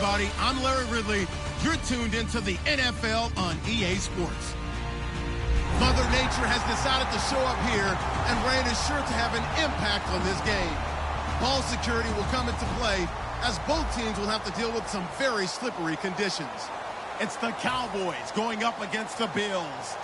everybody. I'm Larry Ridley. You're tuned into the NFL on EA Sports. Mother Nature has decided to show up here, and rain is sure to have an impact on this game. Ball security will come into play, as both teams will have to deal with some very slippery conditions. It's the Cowboys going up against the Bills.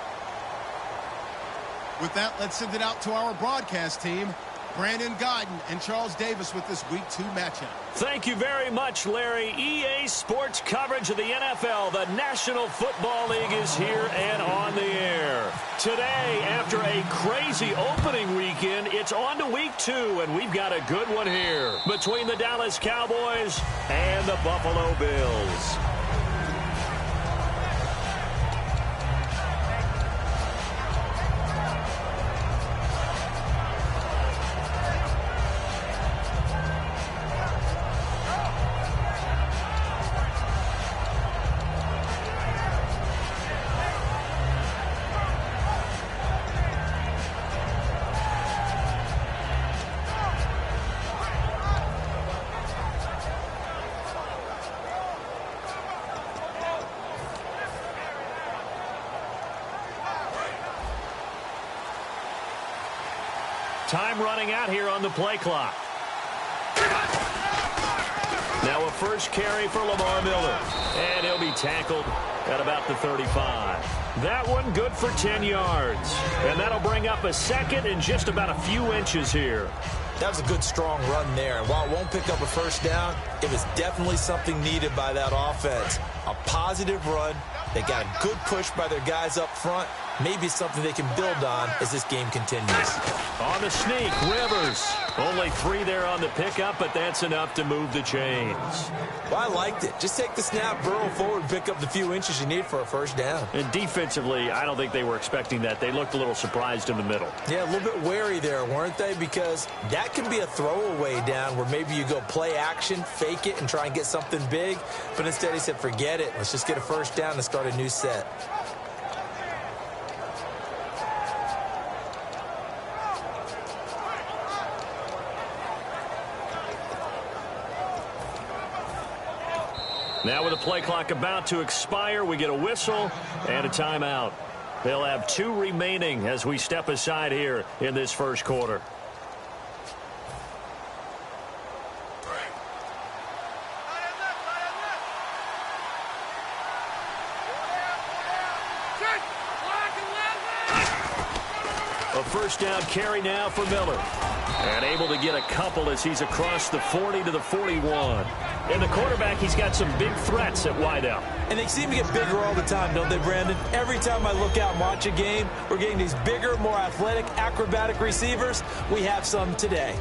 With that, let's send it out to our broadcast team. Brandon Godden and Charles Davis with this Week 2 matchup. Thank you very much, Larry. EA Sports coverage of the NFL. The National Football League is here and on the air. Today, after a crazy opening weekend, it's on to Week 2, and we've got a good one here between the Dallas Cowboys and the Buffalo Bills. Time running out here on the play clock. Now a first carry for Lamar Miller. And he'll be tackled at about the 35. That one good for 10 yards. And that'll bring up a second and just about a few inches here. That was a good, strong run there. And while it won't pick up a first down, it was definitely something needed by that offense. A positive run. They got a good push by their guys up front. Maybe something they can build on as this game continues. On the sneak, Rivers. Only 3 there on the pickup, but that's enough to move the chains. Well, I liked it. Just take the snap, burrow forward, pick up the few inches you need for a first down. And defensively, I don't think they were expecting that. They looked a little surprised in the middle. Yeah, a little bit wary there, weren't they? Because that can be a throwaway down where maybe you go play action, fake it, and try and get something big. But instead he said, forget it. Let's just get a first down and start a new set. Now with the play clock about to expire, we get a whistle and a timeout. They'll have 2 remaining as we step aside here in this first quarter. A first down carry now for Miller. And able to get a couple as he's across the 40 to the 41. And the quarterback, he's got some big threats at wideout. And they seem to get bigger all the time, don't they, Brandon? Every time I look out and watch a game, we're getting these bigger, more athletic, acrobatic receivers. We have some today.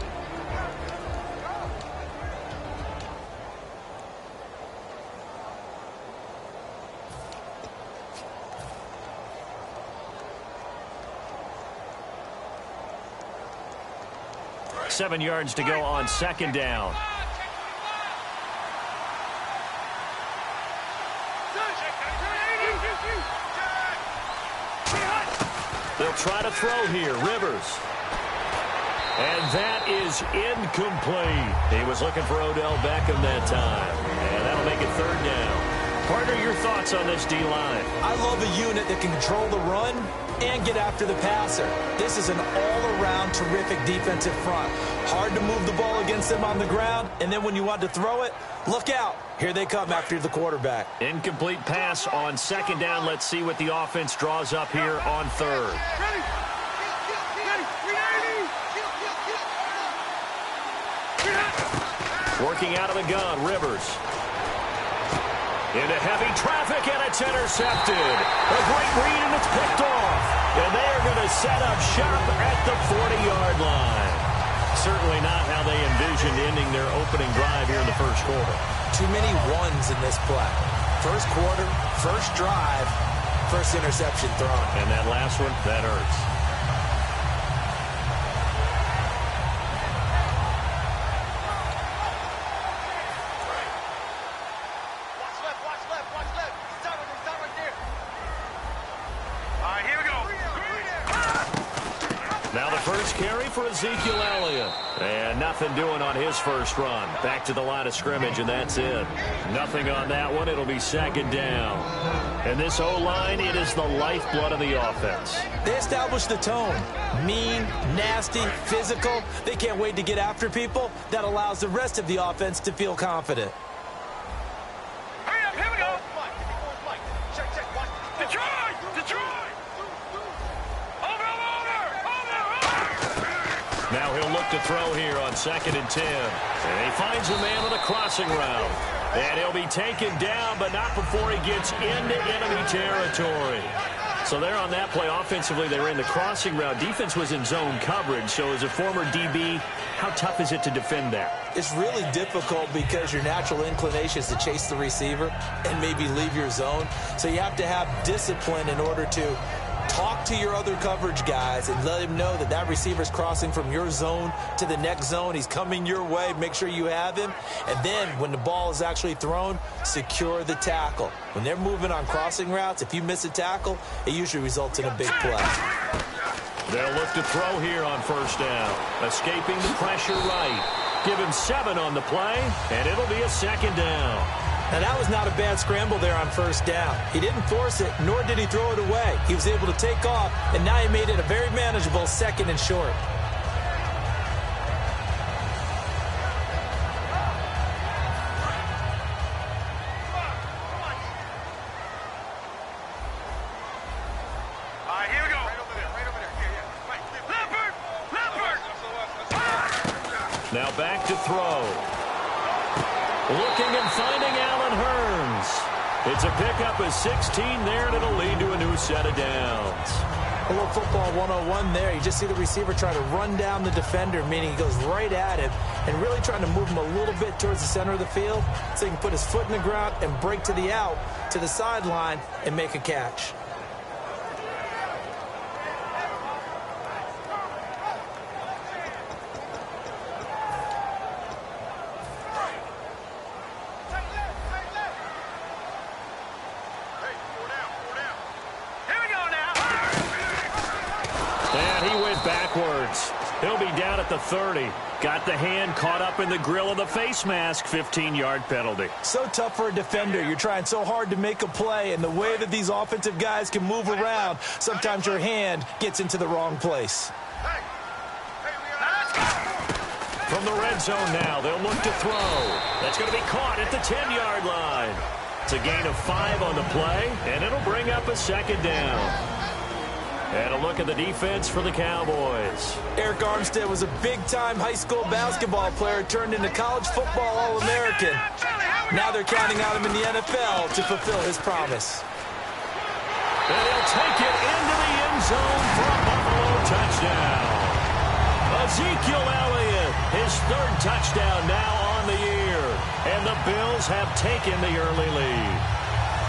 Seven yards to go on second down. They'll try to throw here. Rivers. And that is incomplete. He was looking for Odell Beckham that time. And that'll make it third down. Partner, your thoughts on this D-line? I love a unit that can control the run and get after the passer. This is an all-around terrific defensive front. Hard to move the ball against them on the ground, and then when you want to throw it, look out. Here they come after the quarterback. Incomplete pass on second down. Let's see what the offense draws up here on third. Working out of the gun, Rivers. Into heavy traffic, and it's intercepted. A great read, and it's picked off. And they are going to set up shop at the 40-yard line. Certainly not how they envisioned ending their opening drive here in the first quarter. Too many ones in this play. First quarter, first drive, first interception thrown. And that last one, that hurts. Now the first carry for Ezekiel Elliott. And nothing doing on his first run. Back to the line of scrimmage, and that's it. Nothing on that one. It'll be second down. And this O-line, it is the lifeblood of the offense. They established the tone. Mean, nasty, physical. They can't wait to get after people. That allows the rest of the offense to feel confident. Hurry up, here we go. Detroit! Detroit! Over! Now he'll look to throw here on 2nd and 10. And he finds a man with a crossing route. And he'll be taken down, but not before he gets into enemy territory. So there on that play, offensively, they ran the crossing route. Defense was in zone coverage. So as a former DB, how tough is it to defend that? It's really difficult because your natural inclination is to chase the receiver and maybe leave your zone. So you have to have discipline in order to talk to your other coverage guys and let him know that that receiver's crossing from your zone to the next zone. He's coming your way. Make sure you have him. And then when the ball is actually thrown, secure the tackle. When they're moving on crossing routes, if you miss a tackle, it usually results in a big play. They'll look to throw here on first down. Escaping the pressure right. Give him 7 on the play, and it'll be a second down. Now, that was not a bad scramble there on first down. He didn't force it, nor did he throw it away. He was able to take off, and now he made it a very manageable 2nd and short. All right, here we go. Right over there. Leopard! Now back to throw. Looking and finding Allen Hurns. It's a pickup of 16 there, and it'll lead to a new set of downs. A little football 101 there. You just see the receiver try to run down the defender, meaning he goes right at him and really trying to move him a little bit towards the center of the field so he can put his foot in the ground and break to the out, to the sideline, and make a catch. Backwards. He'll be down at the 30. Got the hand caught up in the grill of the face mask. 15-yard penalty. So tough for a defender. You're trying so hard to make a play, and the way that these offensive guys can move around, sometimes your hand gets into the wrong place. From the red zone now, they'll look to throw. That's going to be caught at the 10-yard line. It's a gain of 5 on the play, and it'll bring up a second down. And a look at the defense for the Cowboys. Eric Armstead was a big-time high school basketball player turned into college football All-American. Now they're counting on him in the NFL to fulfill his promise. And he'll take it into the end zone for a Buffalo touchdown. Ezekiel Elliott, his 3rd touchdown now on the year. And the Bills have taken the early lead.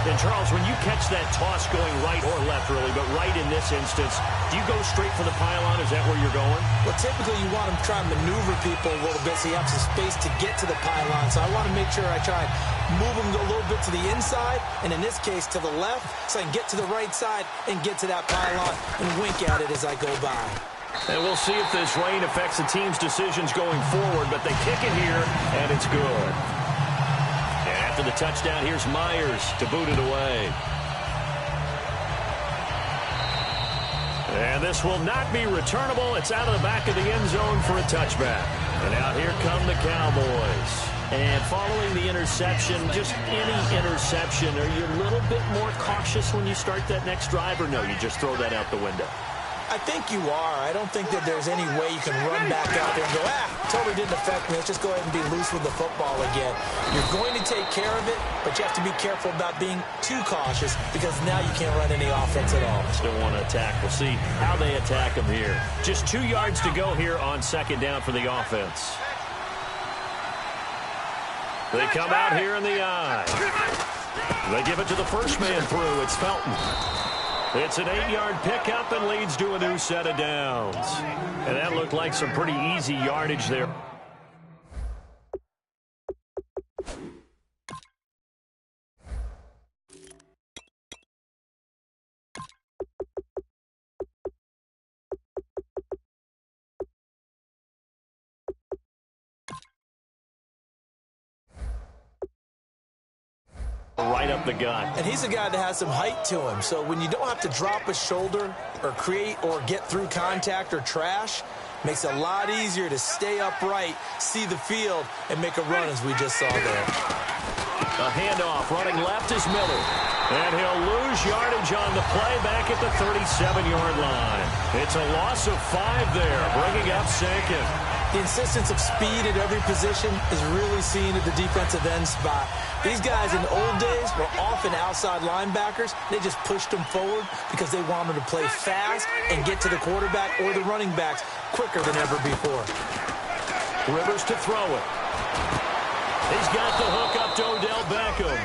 And, Charles, when you catch that toss going right or left, really, but right in this instance, do you go straight for the pylon? Is that where you're going? Well, typically you want to try and maneuver people a little bit so you have some space to get to the pylon. So I want to make sure I try and move them a little bit to the inside, and in this case to the left, so I can get to the right side and get to that pylon and wink at it as I go by. And we'll see if this rain affects the team's decisions going forward, but they kick it here, and it's good. After the touchdown, here's Myers to boot it away. And this will not be returnable. It's out of the back of the end zone for a touchback. And out here come the Cowboys. And following the interception, just any interception, are you a little bit more cautious when you start that next drive, or no, you just throw that out the window? I think you are. I don't think that there's any way you can run back out there and go, totally didn't affect me. Let's just go ahead and be loose with the football again. You're going to take care of it, but you have to be careful about being too cautious because now you can't run any offense at all. Still want to attack. We'll see how they attack them here. Just 2 yards to go here on 2nd down for the offense. They come out here in the eye. They give it to the first man through. It's Felton. It's an 8-yard pickup and leads to a new set of downs. And that looked like some pretty easy yardage there. right up the gut. And he's a guy that has some height to him. So when you don't have to drop a shoulder or create or get through contact or trash, makes it a lot easier to stay upright, see the field, and make a run as we just saw there. A handoff, running left is Miller. And he'll lose yardage on the play back at the 37-yard line. It's a loss of 5 there, bringing up second. The insistence of speed at every position is really seen at the defensive end spot. These guys in the old days were often outside linebackers. They just pushed them forward because they wanted to play fast and get to the quarterback or the running backs quicker than ever before. Rivers to throw it. He's got the hook up to Odell Beckham.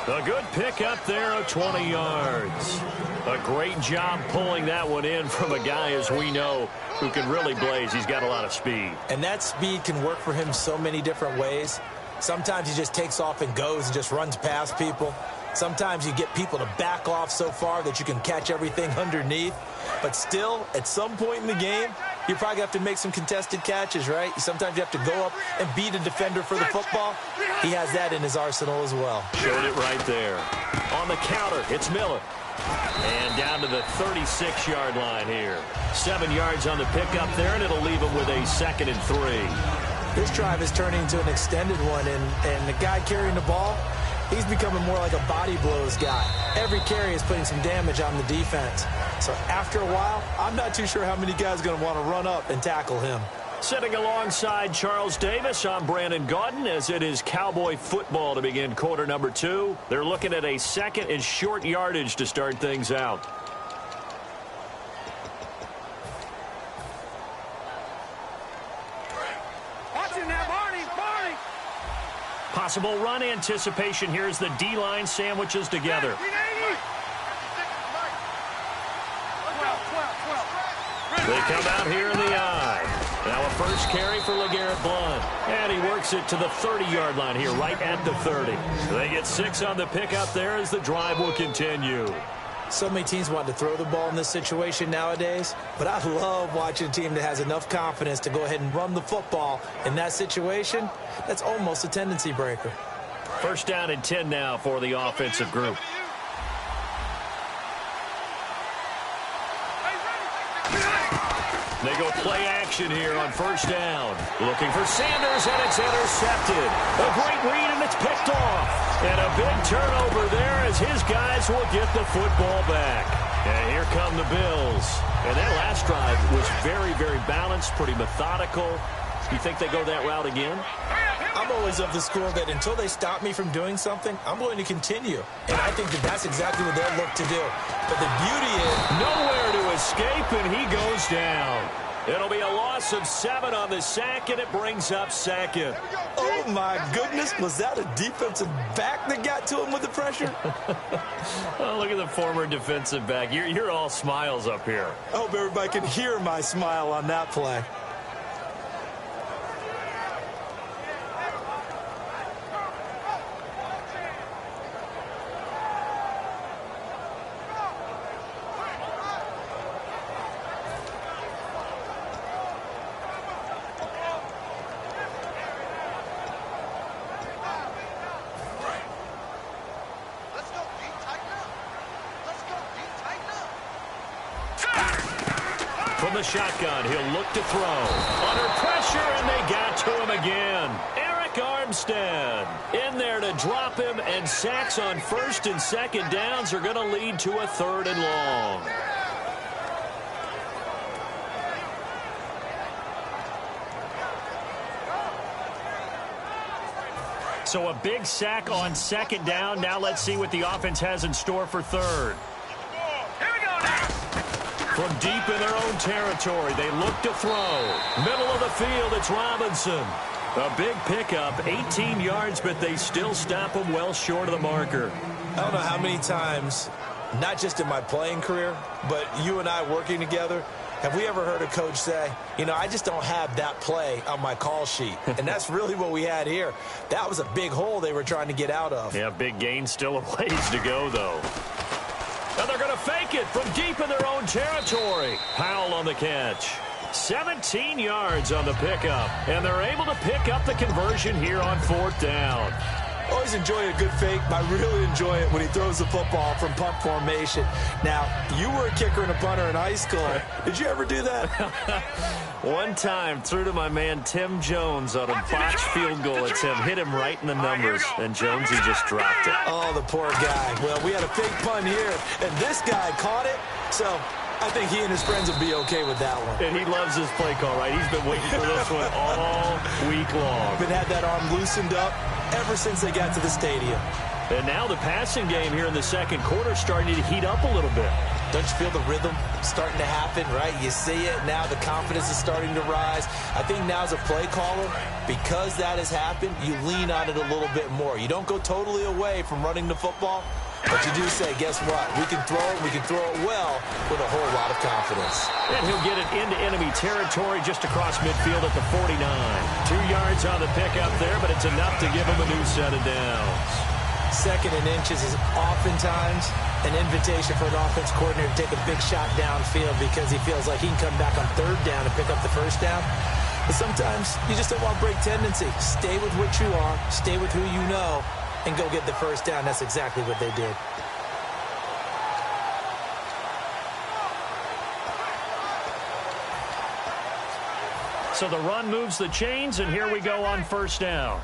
A good pick up there of 20 yards. A great job pulling that one in from a guy, as we know, who can really blaze. He's got a lot of speed. And that speed can work for him so many different ways. Sometimes he just takes off and goes and just runs past people. Sometimes you get people to back off so far that you can catch everything underneath. But still, at some point in the game, you probably have to make some contested catches, right? Sometimes you have to go up and beat a defender for the football. He has that in his arsenal as well. Showed it right there. On the counter, it's Miller. And down to the 36-yard line here. 7 yards on the pickup there, and it'll leave him with a 2nd and 3. This drive is turning into an extended one, and the guy carrying the ball, he's becoming more like a body blows guy. Every carry is putting some damage on the defense. So after a while, I'm not too sure how many guys are going to want to run up and tackle him. Sitting alongside Charles Davis, I'm Brandon Gaudin, as it is Cowboy football to begin quarter number 2. They're looking at a 2nd and short yardage to start things out. Watching that, Barney! Possible run anticipation here as the D-line sandwiches together. They come out here in the eye. Now a first carry for LeGarrette Blount. And he works it to the 30-yard line here, right at the 30. They get 6 on the pickup there as the drive will continue. So many teams want to throw the ball in this situation nowadays, but I love watching a team that has enough confidence to go ahead and run the football. In that situation, that's almost a tendency breaker. First down and 10 now for the offensive group. They go play action here on first down. Looking for Sanders, and it's intercepted. A great read, and it's picked off. And a big turnover there as his guys will get the football back. And here come the Bills. And that last drive was very, very balanced, pretty methodical. You think they go that route again? I'm always of the school that until they stop me from doing something, I'm going to continue. And I think that that's exactly what they'll look to do. But the beauty is nowhere to escape, and he goes down. It'll be a loss of 7 on the sack, and it brings up 2nd. Oh, my goodness. Was that a defensive back that got to him with the pressure? Oh, look at the former defensive back. You're all smiles up here. I hope everybody can hear my smile on that play. From the shotgun, he'll look to throw. Under pressure, and they got to him again. Eric Armstead in there to drop him, and sacks on first and second downs are going to lead to a 3rd and long. So a big sack on 2nd down. Now let's see what the offense has in store for 3rd. From deep in their own territory, they look to throw. Middle of the field, it's Robinson. A big pickup, 18 yards, but they still stop him well short of the marker. I don't know how many times, not just in my playing career, but you and I working together, have we ever heard a coach say, you know, I just don't have that play on my call sheet. And that's really what we had here. That was a big hole they were trying to get out of. Yeah, big gain, still a ways to go, though. And they're going to fake it from deep in their own territory. Powell on the catch. 17 yards on the pickup. And they're able to pick up the conversion here on 4th down. Always enjoy a good fake, but I really enjoy it when he throws the football from punt formation. Now, you were a kicker and a punter in high school. Did you ever do that? One time, threw to my man Tim Jones on a botched field goal attempt. Hit him right in the numbers, and Jonesy just dropped it. Oh, the poor guy. Well, we had a fake punt here, and this guy caught it, so I think he and his friends will be okay with that one. And he loves his play call, right? He's been waiting for this one all week long. Been had that arm loosened up ever since they got to the stadium. And now the passing game here in the second quarter starting to heat up a little bit. Don't you feel the rhythm starting to happen, right? You see it now. The confidence is starting to rise. I think now as a play caller, because that has happened, you lean on it a little bit more. You don't go totally away from running the football, but you do say, guess what? We can throw it. We can throw it well with a whole lot of confidence. And he'll get it into enemy territory just across midfield at the 49. 2 yards on the pickup there, but it's enough to give him a new set of downs. Second and inches is oftentimes an invitation for an offense coordinator to take a big shot downfield because he feels like he can come back on third down and pick up the first down. But sometimes you just don't want break tendency. Stay with what you are, stay with who you know, and go get the first down. That's exactly what they did. So the run moves the chains, and here we go on first down.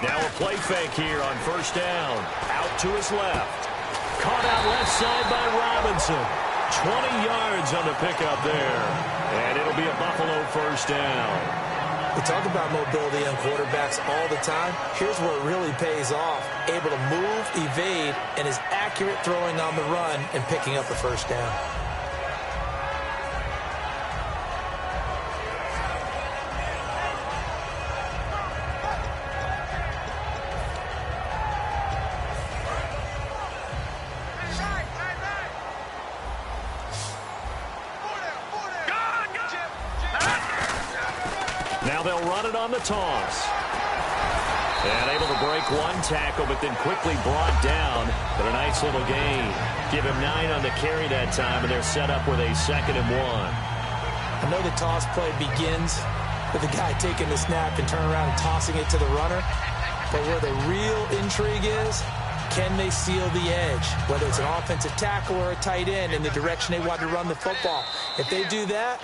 Now a play fake here on first down. Out to his left. Caught out left side by Robinson. 20 yards on the pickup there. And it'll be a Buffalo first down. We talk about mobility on quarterbacks all the time. Here's where it really pays off. Able to move, evade, and is accurate throwing on the run and picking up the first down. Now they'll run it on the toss. And able to break one tackle, but then quickly brought down. But a nice little gain. Give him 9 on the carry that time, and they're set up with a 2nd and 1. I know the toss play begins with the guy taking the snap and turning around and tossing it to the runner. But where the real intrigue is, can they seal the edge? Whether it's an offensive tackle or a tight end in the direction they want to run the football. If they do that,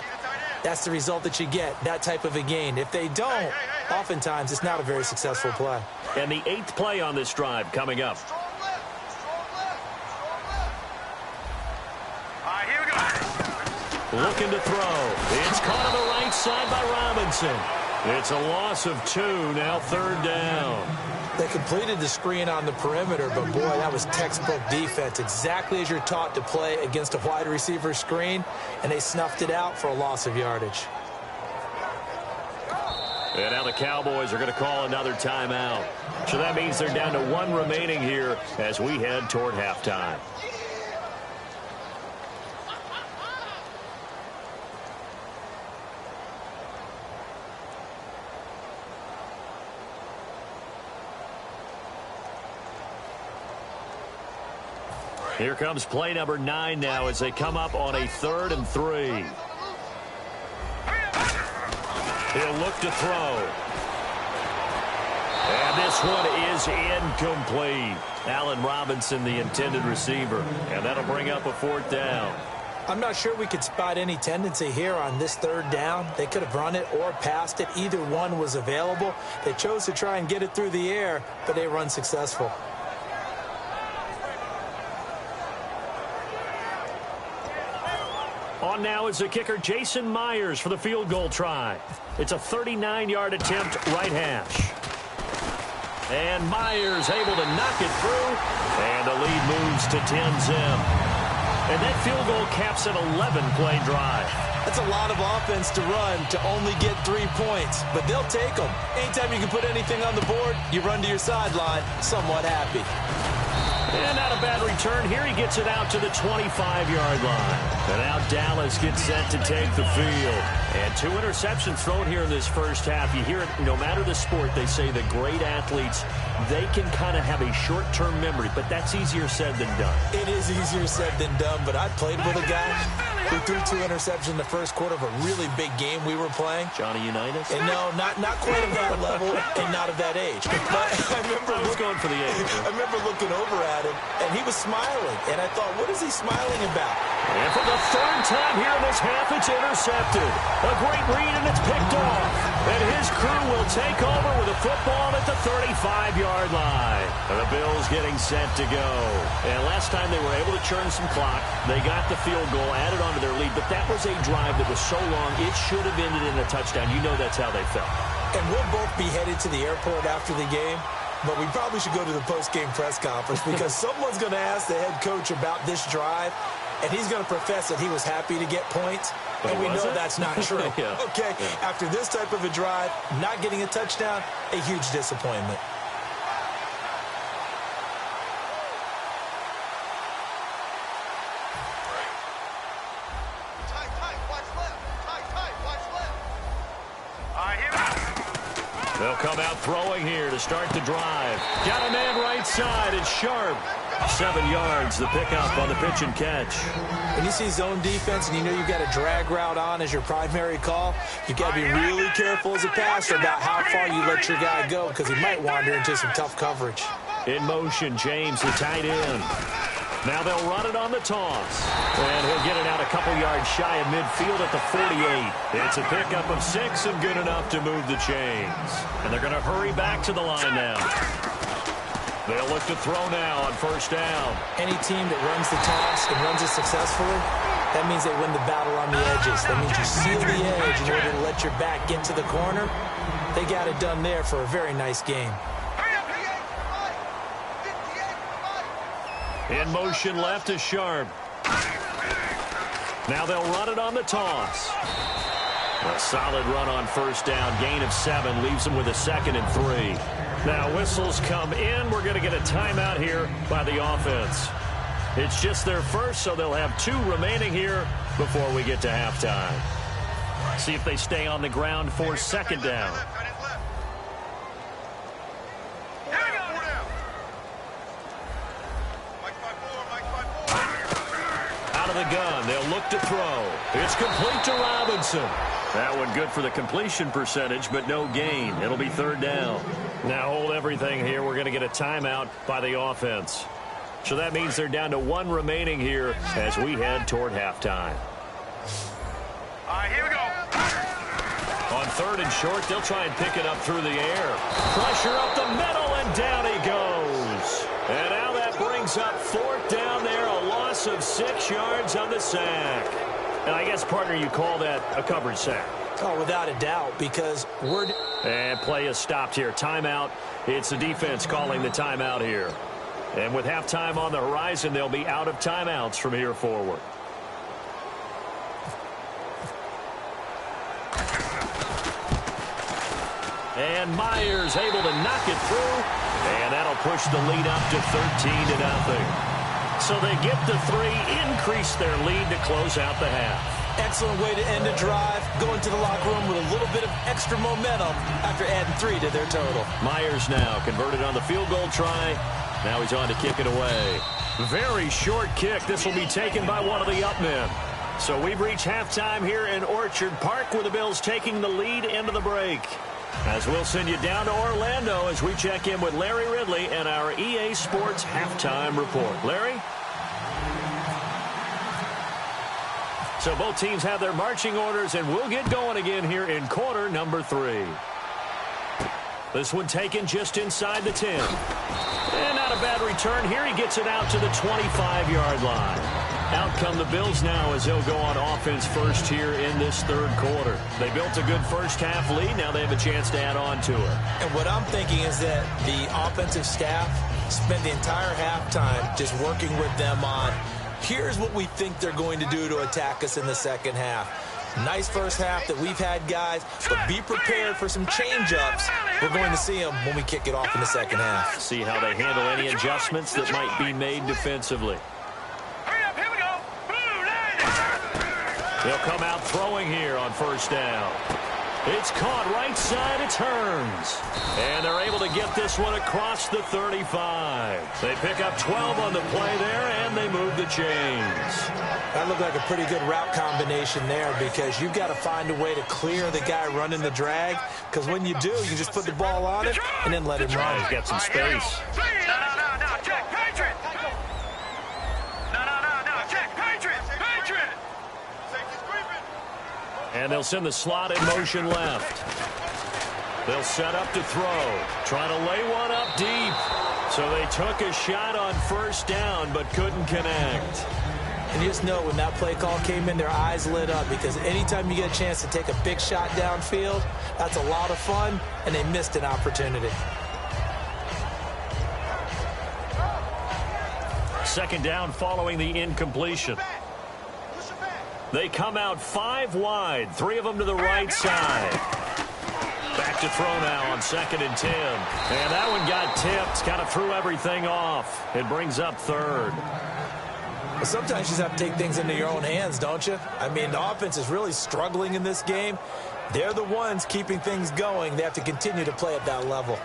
that's the result that you get, that type of a gain. If they don't, oftentimes it's not a very successful play. And the 8th play on this drive coming up. Here we go. Looking to throw. It's caught on the right side by Robinson. It's a loss of 2, now 3rd down. They completed the screen on the perimeter, but boy, that was textbook defense. Exactly as you're taught to play against a wide receiver screen, and they snuffed it out for a loss of yardage. And now the Cowboys are going to call another timeout. So that means they're down to 1 remaining here as we head toward halftime. Here comes play number 9 now as they come up on a 3rd and 3. He'll look to throw. And this one is incomplete. Allen Robinson, the intended receiver. And that'll bring up a 4th down. I'm not sure we could spot any tendency here on this 3rd down. They could have run it or passed it. Either one was available. They chose to try and get it through the air, but they were unsuccessful. On now is the kicker Jason Myers for the field goal try. It's a 39-yard attempt, right hash. And Myers able to knock it through. And the lead moves to 10-zip. And that field goal caps an 11-play drive. That's a lot of offense to run to only get 3 points, but they'll take them. Anytime you can put anything on the board, you run to your sideline somewhat happy. And not a bad return here. He gets it out to the 25-yard line. And now Dallas gets set to take the field. And 2 interceptions thrown here in this first half. You hear it, no matter the sport, they say the great athletes, they can kind of have a short-term memory, but that's easier said than done. It is easier said than done, but I played with a guy who threw 2 interceptions in the first quarter of a really big game we were playing. Johnny Unitas? And no, not quite of that level and not of that age. But I was going for the age. I remember looking over at him, and he was smiling. And I thought, what is he smiling about? And for the third time here in this half, it's intercepted. A great read, and it's picked off. And his crew will take over with a football at the 35-yard line. And the Bills getting set to go. And last time they were able to churn some clock. They got the field goal, added on to their lead. But that was a drive that was so long, it should have ended in a touchdown. You know that's how they felt. And we'll both be headed to the airport after the game. But we probably should go to the post-game press conference because someone's going to ask the head coach about this drive. And he's going to profess that he was happy to get points. And we know that's not true. Yeah. Okay, after this type of a drive, not getting a touchdown, a huge disappointment. They'll come out throwing here to start the drive. Got a man right side. It's Sharp. 7 yards, the pickup on the pitch and catch. When you see zone defense and you know you've got a drag route on as your primary call, you've got to be really careful as a passer about how far you let your guy go because he might wander into some tough coverage. In motion, James, the tight end. Now they'll run it on the toss. And he'll get it out a couple yards shy of midfield at the 48. It's a pickup of 6 and good enough to move the chains. And they're going to hurry back to the line now. They'll look to throw now on first down. Any team that runs the toss and runs it successfully, that means they win the battle on the edges. That means you seal the edge in order to let your back get to the corner. They got it done there for a very nice game. In motion left is Sharp. Now they'll run it on the toss. A solid run on first down. Gain of 7 leaves them with a 2nd and 3. Now whistles come in. We're going to get a timeout here by the offense. It's just their first, so they'll have 2 remaining here before we get to halftime. See if they stay on the ground for 2nd down. Out of the gun, they'll look to throw. It's complete to Robinson. That one good for the completion percentage, but no gain. It'll be 3rd down. Now hold everything here. We're going to get a timeout by the offense. So that means they're down to 1 remaining here as we head toward halftime. All right, here we go. On 3rd and short, they'll try and pick it up through the air. Pressure up the middle, and down he goes. And now that brings up 4th down there, a loss of 6 yards on the sack. And I guess, partner, you call that a coverage sack. Oh, without a doubt, because And play is stopped here. Timeout. It's the defense calling the timeout here. And with halftime on the horizon, they'll be out of timeouts from here forward. And Myers able to knock it through. And that'll push the lead up to 13-0. So they get the 3, increase their lead to close out the half. excellent way to end a drive, go into the locker room with a little bit of extra momentum after adding 3 to their total. Myers now converted on the field goal try. Now he's on to kick it away. Very short kick. This will be taken by one of the up men. So we've reached halftime here in Orchard Park with the Bills taking the lead into the break. As we'll send you down to Orlando as we check in with Larry Ridley and our EA Sports halftime report. Larry? So both teams have their marching orders, and we'll get going again here in quarter number 3. This one taken just inside the 10. And not a bad return here. He gets it out to the 25-yard line. Out come the Bills now as they'll go on offense first here in this third quarter. They built a good first-half lead. Now they have a chance to add on to it. And what I'm thinking is that the offensive staff spent the entire halftime just working with them on, here's what we think they're going to do to attack us in the second half. Nice first half that we've had, guys, but be prepared for some change-ups. We're going to see them when we kick it off in the second half. See how they handle any adjustments that might be made defensively. They'll come out throwing here on first down. It's caught right side. It turns. And they're able to get this one across the 35. They pick up 12 on the play there, and they move the chains. That looked like a pretty good route combination there because you've got to find a way to clear the guy running the drag, because when you do, you just put the ball on him and then let him run. He's got some space. No, check, Patriot. No, check, Patriot. And they'll send the slot in motion left. They'll set up to throw. Trying to lay one up deep. So they took a shot on first down but couldn't connect. And you just know when that play call came in, their eyes lit up, because anytime you get a chance to take a big shot downfield, that's a lot of fun, and they missed an opportunity. Second down following the incompletion. They come out 5 wide, 3 of them to the right side. Back to throw now on 2nd and 10. And that one got tipped, kind of threw everything off. It brings up 3rd. Well, sometimes you just have to take things into your own hands, don't you? I mean, the offense is really struggling in this game. They're the ones keeping things going. They have to continue to play at that level.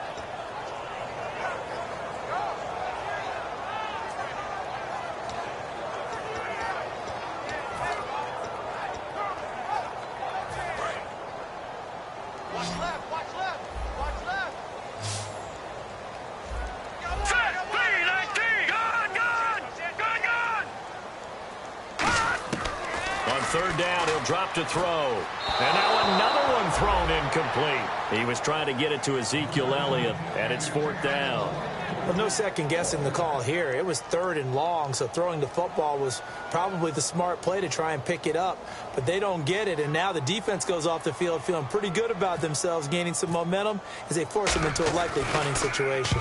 Third down, he'll drop to throw. And now another one thrown incomplete. He was trying to get it to Ezekiel Elliott, and it's 4th down. Well, no second guessing the call here. It was 3rd and long, so throwing the football was probably the smart play to try and pick it up. But they don't get it, and now the defense goes off the field feeling pretty good about themselves, gaining some momentum as they force them into a likely punting situation.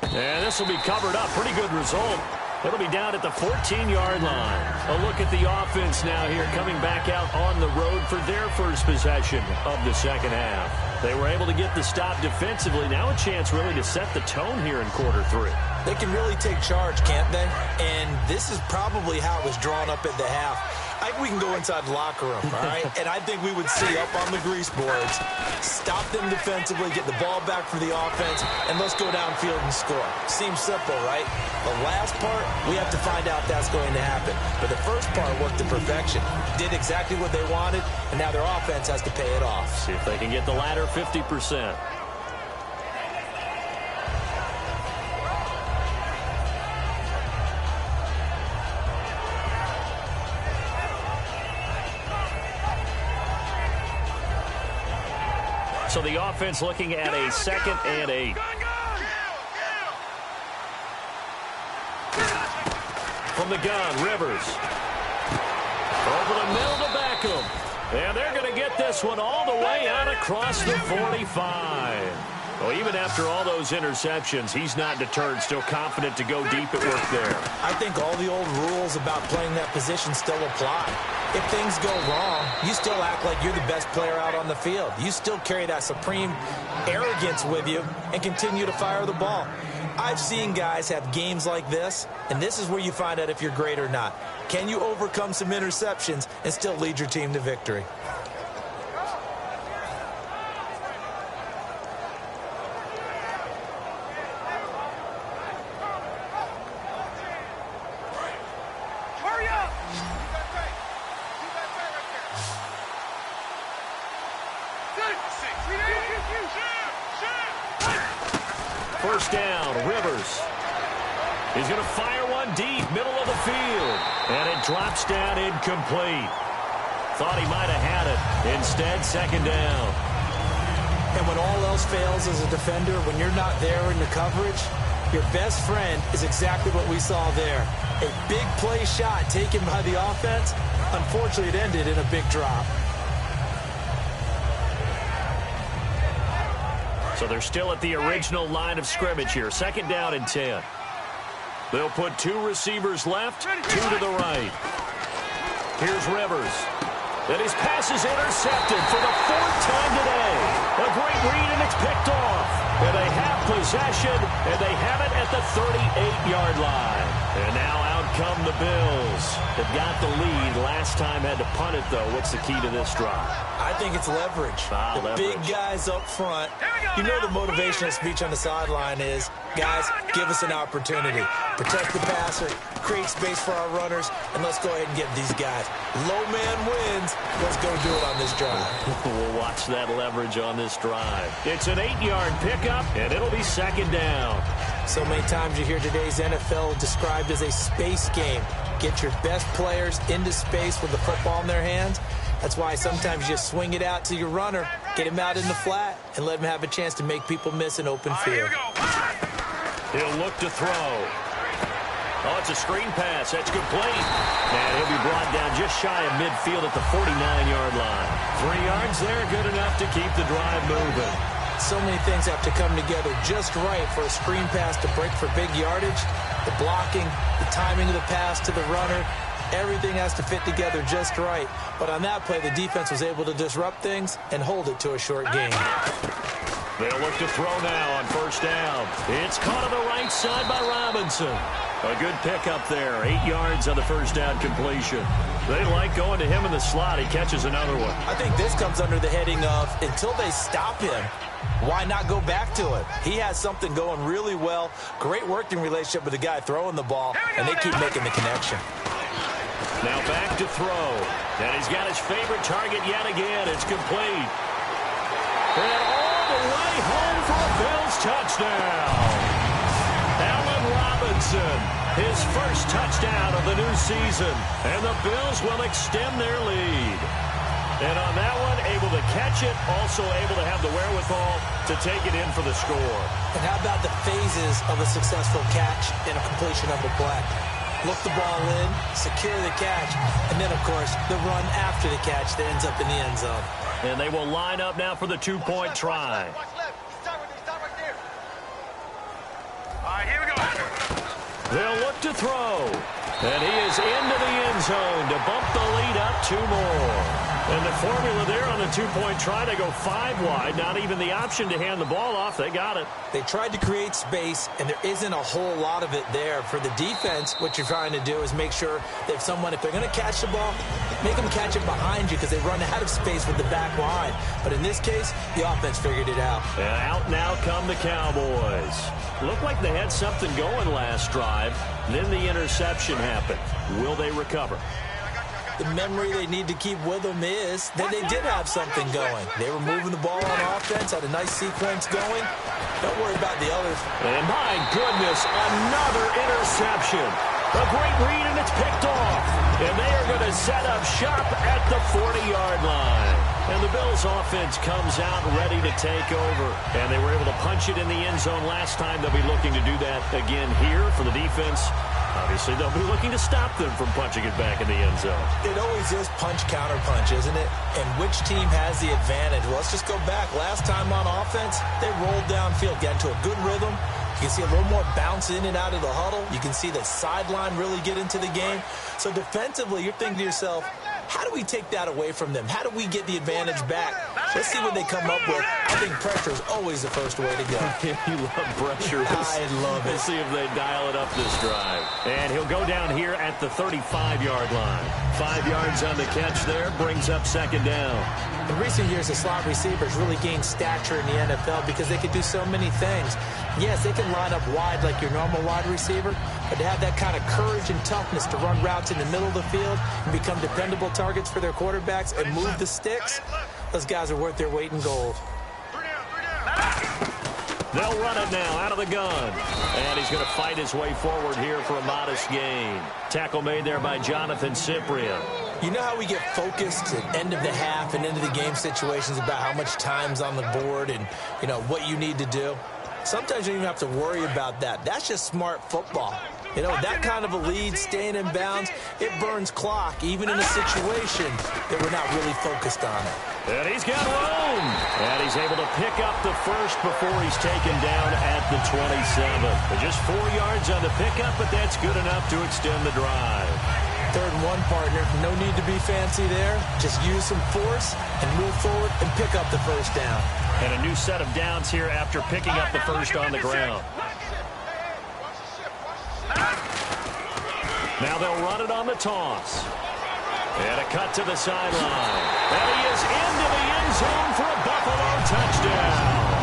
And this will be covered up. Pretty good result. It'll be down at the 14-yard line. A look at the offense now here, coming back out on the road for their first possession of the second half. They were able to get the stop defensively. Now a chance really to set the tone here in quarter 3. They can really take charge, can't they? And this is probably how it was drawn up at the half. I think we can go inside the locker room, all right? And I think we would see up on the grease boards, stop them defensively, get the ball back for the offense, and let's go downfield and score. Seems simple, right? The last part, we have to find out if that's going to happen. But the first part worked to perfection. Did exactly what they wanted, and now their offense has to pay it off. See if they can get the latter 50%. So the offense looking at a 2nd and 8. From the gun, Rivers. Over the middle to Beckham. And they're going to get this one all the way out across the 45. Well, even after all those interceptions, he's not deterred, still confident to go deep at work there. I think all the old rules about playing that position still apply. If things go wrong, you still act like you're the best player out on the field. You still carry that supreme arrogance with you and continue to fire the ball. I've seen guys have games like this, and this is where you find out if you're great or not. Can you overcome some interceptions and still lead your team to victory? First down, Rivers. He's going to fire one deep, middle of the field. And it drops down incomplete. Thought he might have had it. Instead, 2nd down. And when all else fails as a defender, when you're not there in the coverage, your best friend is exactly what we saw there. A big play shot taken by the offense. Unfortunately, it ended in a big drop. So they're still at the original line of scrimmage here. 2nd down and 10. They'll put 2 receivers left, 2 to the right. Here's Rivers. And his pass is intercepted for the 4th time today. A great read, and it's picked off. And they have possession, and they have it at the 38-yard line. And now out come the Bills. They've got the lead. Last time had to punt it, though. What's the key to this drive? I think it's leverage. The big guys up front. You know the motivational speech on the sideline is, guys, give us an opportunity. Protect the passer, create space for our runners, and let's go ahead and get these guys. Low man wins. Let's go do it on this drive. We'll watch that leverage on this drive. It's an 8-yard pickup, and it'll be second down. So many times you hear today's NFL described as a space game. Get your best players into space with the football in their hands. That's why sometimes you just swing it out to your runner, get him out in the flat, and let him have a chance to make people miss an open field. He'll look to throw. Oh, it's a screen pass. That's complete. And he'll be brought down just shy of midfield at the 49-yard line. 3 yards there, good enough to keep the drive moving. So many things have to come together just right for a screen pass to break for big yardage. The blocking, the timing of the pass to the runner, everything has to fit together just right. But on that play, the defense was able to disrupt things and hold it to a short gain. They'll look to throw now on first down. It's caught on the right side by Robinson. A good pickup there. 8 yards on the first down completion. They like going to him in the slot. He catches another one. I think this comes under the heading of, until they stop him, why not go back to it? He has something going really well. Great working relationship with the guy throwing the ball, and they keep making the connection. Now back to throw. And he's got his favorite target yet again. It's complete. And all the way home for a Bills touchdown. Allen Robinson, his first touchdown of the new season. And the Bills will extend their lead. And on that one, able to catch it, also able to have the wherewithal to take it in for the score. And how about the phases of a successful catch and a completion of the play? Look the ball in, secure the catch, and then, of course, the run after the catch that ends up in the end zone. And they will line up now for the two-point try. All right, here we go. They'll look to throw. And he is into the end zone to bump the lead up 2 more. And the formula there on the two-point try, they go 5 wide. Not even the option to hand the ball off. They got it. They tried to create space, and there isn't a whole lot of it there. For the defense, what you're trying to do is make sure that if they're going to catch the ball, make them catch it behind you because they run out of space with the back line. But in this case, the offense figured it out. And out now come the Cowboys. Looked like they had something going last drive. Then the interception happened. Will they recover? The memory they need to keep with them is that they did have something going. They were moving the ball on offense, had a nice sequence going. Don't worry about the others. And my goodness, another interception. A great read, and it's picked off. And they are going to set up shop at the 40-yard line. And the Bills' offense comes out ready to take over. And they were able to punch it in the end zone last time. They'll be looking to do that again here for the defense. Obviously, they'll be looking to stop them from punching it back in the end zone. It always is punch-counter-punch, isn't it? And which team has the advantage? Well, let's just go back. Last time on offense, they rolled downfield, got into a good rhythm. You can see a little more bounce in and out of the huddle. You can see the sideline really get into the game. So defensively, you're thinking to yourself, how do we take that away from them? How do we get the advantage back? Let's see what they come up with. I think pressure is always the first way to go. You love pressure. I love it. We'll see if they dial it up this drive. And he'll go down here at the 35-yard line. 5 yards on the catch there, brings up second down. In recent years, the slot receivers really gained stature in the NFL because they could do so many things. Yes, they can line up wide like your normal wide receiver, but to have that kind of courage and toughness to run routes in the middle of the field and become dependable targets for their quarterbacks and move the sticks, those guys are worth their weight in gold. They'll run it now out of the gun. And he's going to fight his way forward here for a modest gain. Tackle made there by Jonathan Cyprien. You know how we get focused at end of the half and into the game situations about how much time's on the board and, you know, what you need to do? Sometimes you don't even have to worry about that. That's just smart football. You know, that kind of a lead, staying in bounds, it burns clock, even in a situation that we're not really focused on it. And he's got room. And he's able to pick up the first before he's taken down at the 27. Just 4 yards on the pickup, but that's good enough to extend the drive. 3rd and 1, partner. No need to be fancy there. Just use some force and move forward and pick up the first down. And a new set of downs here after picking up the first on the ground. Now they'll run it on the toss. And a cut to the sideline. And he is into the end zone for a Buffalo touchdown.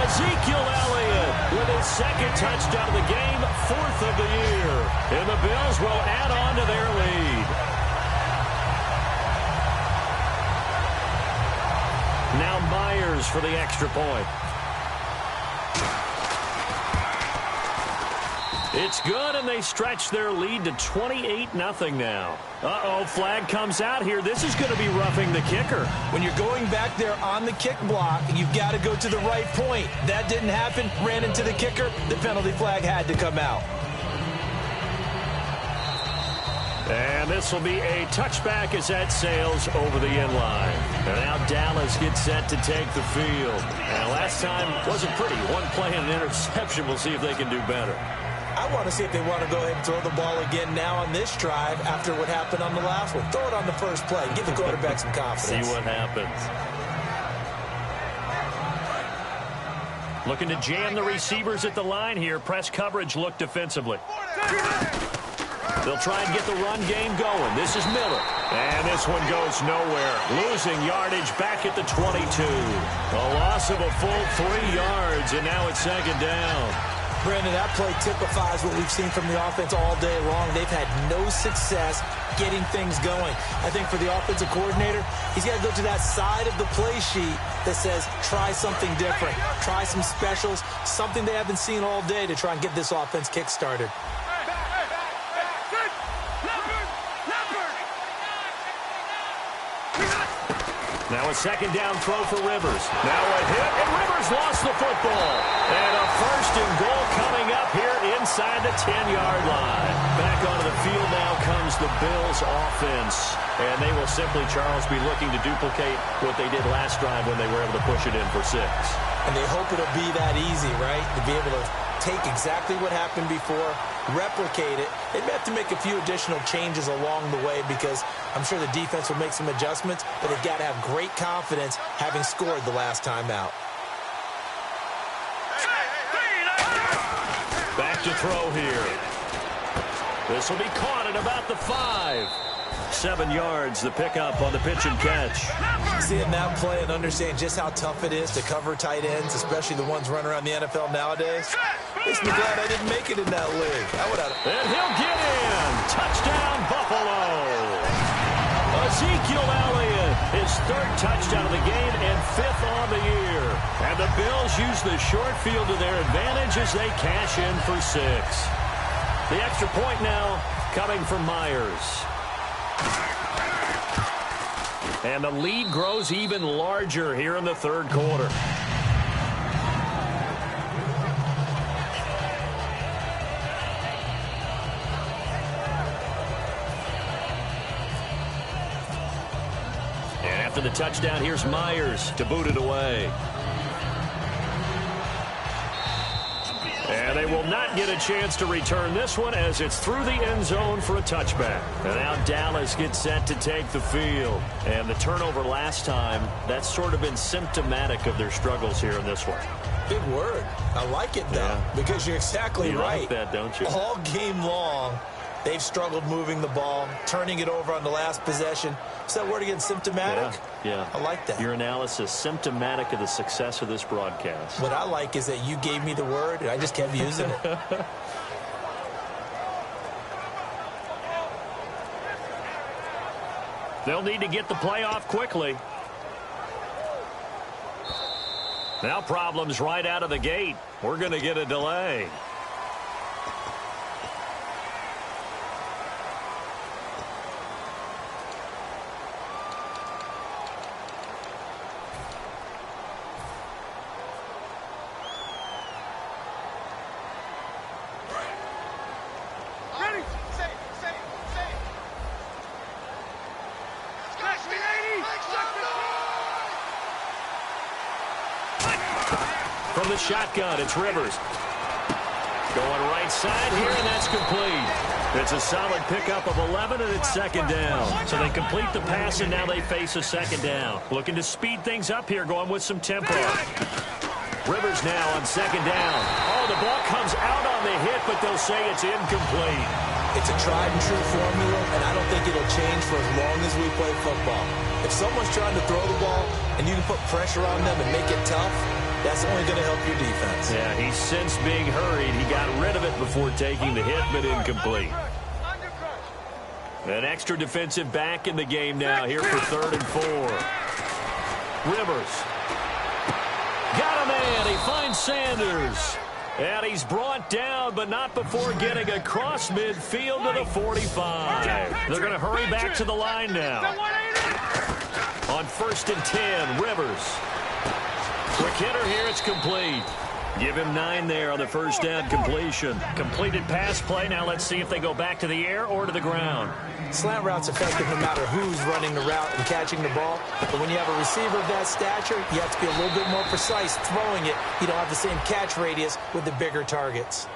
Ezekiel Elliott with his second touchdown of the game, 4th of the year. And the Bills will add on to their lead. Now Myers for the extra point. It's good, and they stretch their lead to 28-0 now. Uh-oh, flag comes out here. This is going to be roughing the kicker. When you're going back there on the kick block, you've got to go to the right point. That didn't happen. Ran into the kicker. The penalty flag had to come out. And this will be a touchback as that sails over the end line. And now Dallas gets set to take the field. And last time wasn't pretty. One play and an interception. We'll see if they can do better. I want to see if they want to go ahead and throw the ball again now on this drive after what happened on the last one. Throw it on the first play. Give the quarterback some confidence. See what happens. Looking to jam the receivers at the line here. Press coverage look defensively. They'll try and get the run game going. This is Miller. And this one goes nowhere. Losing yardage back at the 22. A loss of a full 3 yards, and now it's second down. Brandon, that play typifies what we've seen from the offense all day long. They've had no success getting things going. I think for the offensive coordinator, he's got to go to that side of the play sheet that says, try something different. Try some specials, something they haven't seen all day to try and get this offense kick-started. Now a second down throw for Rivers. Now a hit, and Rivers lost the football. And a first and goal coming up here inside the 10-yard line. Back onto the field now comes the Bills offense. And they will simply, Charles, be looking to duplicate what they did last drive when they were able to push it in for 6. And they hope it'll be that easy, right? To be able to take exactly what happened before, replicate it. They may have to make a few additional changes along the way because I'm sure the defense will make some adjustments, but they've got to have great confidence having scored the last time out. Back to throw here. This will be caught at about the 5. 7 yards, the pickup on the pitch and catch. Seeing that play and understand just how tough it is to cover tight ends, especially the ones running around the NFL nowadays, makes me glad I didn't make it in that league. And he'll get in. Touchdown, Buffalo. Ezekiel Elliott, his 3rd touchdown of the game and 5th on the year. And the Bills use the short field to their advantage as they cash in for 6. The extra point now coming from Myers. And the lead grows even larger here in the 3rd quarter. And after the touchdown, here's Myers to boot it away. And they will not get a chance to return this one as it's through the end zone for a touchback. And now Dallas gets set to take the field. And the turnover last time, that's sort of been symptomatic of their struggles here in this one. Big word. I like it, though, because you're exactly right. You like that, don't you? All game long, they've struggled moving the ball, turning it over on the last possession. Is that word again, symptomatic? Yeah. I like that. Your analysis, symptomatic of the success of this broadcast. What I like is that you gave me the word, and I just kept using it. They'll need to get the play off quickly. Now problems right out of the gate. We're going to get a delay. From the shotgun, it's Rivers. Going right side here, and that's complete. It's a solid pickup of 11, and it's second down. So they complete the pass, and now they face a second down. Looking to speed things up here, going with some tempo. Rivers now on second down. Oh, the ball comes out on the hit, but they'll say it's incomplete. It's a tried-and-true formula, and I don't think it'll change for as long as we play football. If someone's trying to throw the ball and you can put pressure on them and make it tough, that's only going to help your defense. Yeah, he sensed being hurried. He got rid of it before taking the hit, but incomplete. An extra defensive back in the game now here for 3rd and 4. Rivers. Got a man. He finds Sanders. And he's brought down, but not before getting across midfield to the 45. They're going to hurry back to the line now. On 1st and 10, Rivers. Quick hitter here, it's complete. Give him 9 there on the first down completion. Completed pass play. Now let's see if they go back to the air or to the ground. Slant route's effective no matter who's running the route and catching the ball. But when you have a receiver of that stature, you have to be a little bit more precise throwing it. You don't have the same catch radius with the bigger targets.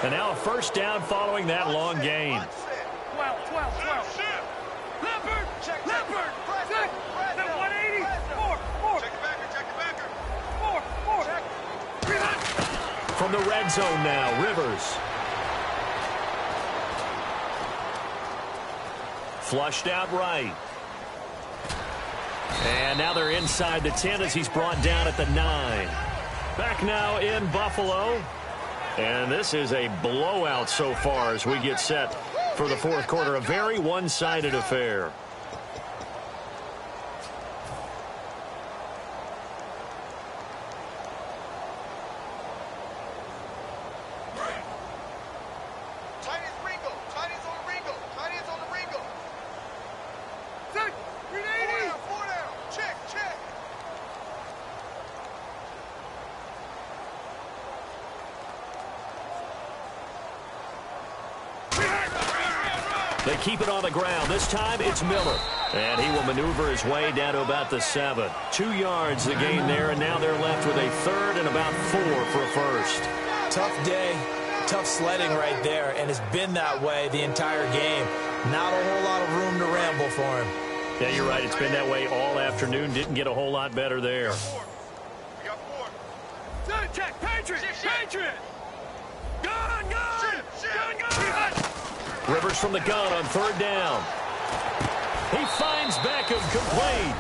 And now a first down following that long gain. 12. Leopard. Check 180. 4. Check the backer. 4. From the red zone now, Rivers. Flushed out right. And now they're inside the 10 as he's brought down at the 9. Back now in Buffalo. And this is a blowout so far as we get set for the 4th quarter. A very one-sided affair. They keep it on the ground. This time it's Miller. And he will maneuver his way down to about the 7. 2 yards the gain there, and now they're left with a 3rd and about 4 for a first. Tough day, tough sledding right there, and it's been that way the entire game. Not a whole lot of room to ramble for him. Yeah, you're right. It's been that way all afternoon. Didn't get a whole lot better there. We got 4. Check. Patriot. Gun. Rivers from the gun on 3rd down. He finds Beckham complete.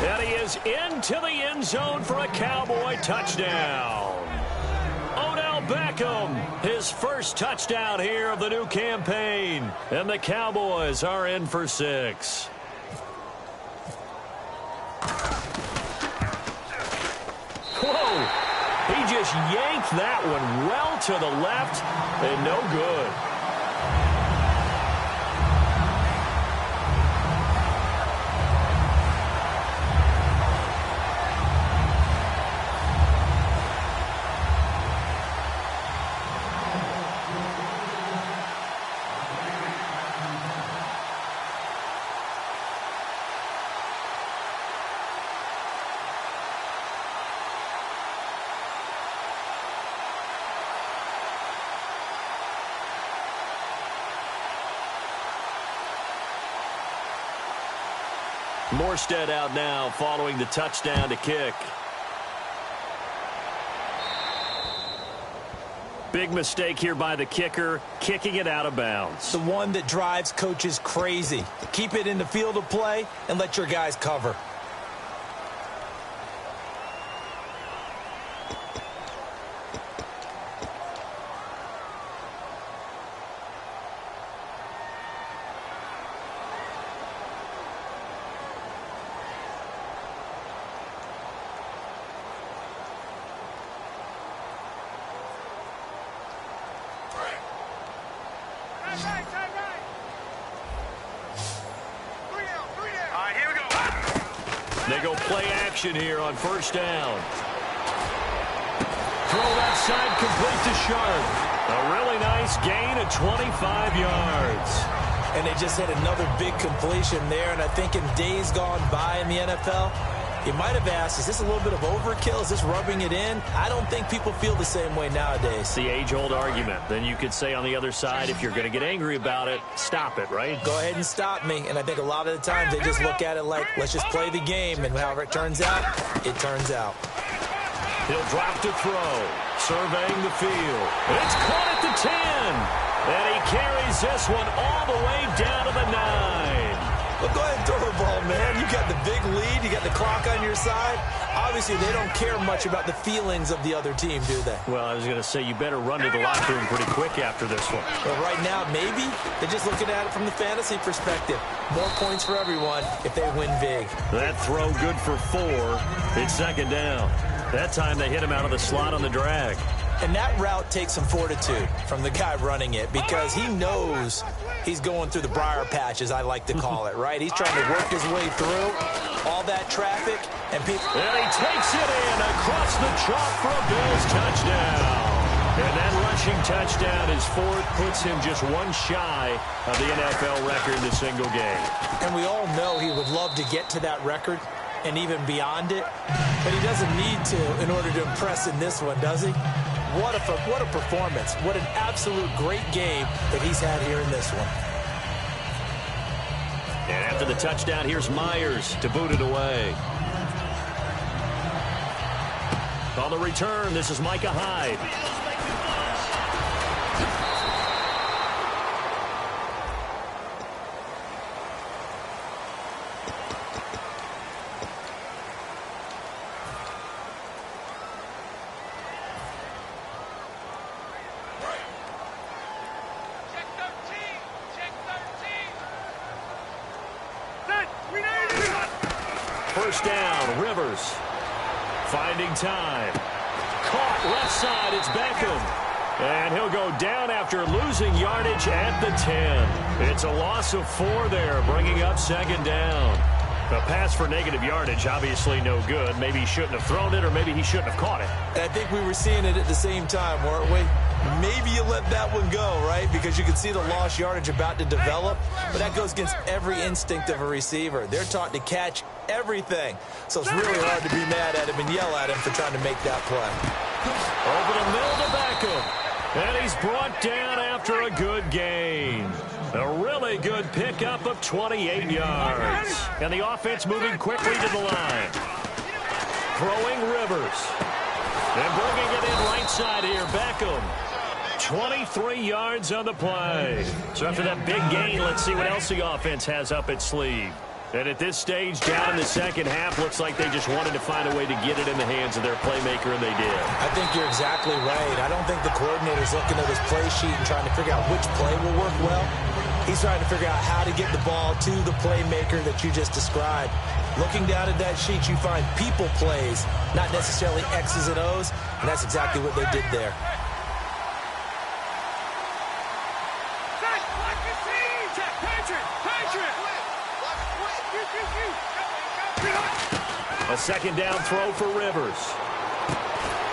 And he is into the end zone for a Cowboy touchdown. Odell Beckham, his first touchdown here of the new campaign. And the Cowboys are in for 6. Whoa! He just yanked that one well to the left and no good. Morstead out now following the touchdown to kick. Big mistake here by the kicker, kicking it out of bounds. The one that drives coaches crazy. Keep it in the field of play and let your guys cover. They go play action here on 1st down. Throw that side complete to Sharp. A really nice gain of 25 yards. And they just had another big completion there. And I think in days gone by in the NFL, You might have asked, is this a little bit of overkill? Is this rubbing it in? I don't think people feel the same way nowadays. The age-old argument. Then you could say on the other side, if you're going to get angry about it, stop it, right? Go ahead and stop me. And I think a lot of the times they just look at it like, let's just play the game. And however it turns out, it turns out. He'll drop to throw, surveying the field. It's caught at the 10. And he carries this one all the way down to the 9. Well, go ahead and throw the ball, man. You got the big lead. You got the clock on your side. Obviously, they don't care much about the feelings of the other team, do they? Well, I was going to say, you better run to the locker room pretty quick after this one. Well, right now, maybe. They're just looking at it from the fantasy perspective. More points for everyone if they win big. That throw good for 4. It's second down. That time they hit him out of the slot on the drag. And that route takes some fortitude from the guy running it because he knows he's going through the briar patch, as I like to call it, right? He's trying to work his way through all that traffic. And he takes it in across the chalk for a Bills touchdown. And that rushing touchdown, his 4th, puts him just one shy of the NFL record in a single game. And we all know he would love to get to that record and even beyond it, but he doesn't need to in order to impress in this one, does he? What a performance. What an absolute great game that he's had here in this one. And after the touchdown, here's Myers to boot it away. On the return, this is Micah Hyde. First down, Rivers. Finding time. Caught left side, it's Beckham. And he'll go down after losing yardage at the 10. It's a loss of 4 there, bringing up second down. A pass for negative yardage, obviously no good. Maybe he shouldn't have thrown it, or maybe he shouldn't have caught it. And I think we were seeing it at the same time, weren't we? Maybe you let that one go, right? Because you can see the lost yardage about to develop. But that goes against every instinct of a receiver. They're taught to catch everything. So it's really hard to be mad at him and yell at him for trying to make that play. Over the middle to Beckham. And he's brought down after a good gain. A really good pickup of 28 yards. And the offense moving quickly to the line. Throwing Rivers. And bringing it in right side here, Beckham. 23 yards on the play. So after that big gain, let's see what else the offense has up its sleeve. And at this stage, down in the second half, looks like they just wanted to find a way to get it in the hands of their playmaker, and they did. I think you're exactly right. I don't think the coordinator's looking at his play sheet and trying to figure out which play will work well. He's trying to figure out how to get the ball to the playmaker that you just described. Looking down at that sheet, you find people plays, not necessarily X's and O's, and that's exactly what they did there. A second down throw for Rivers.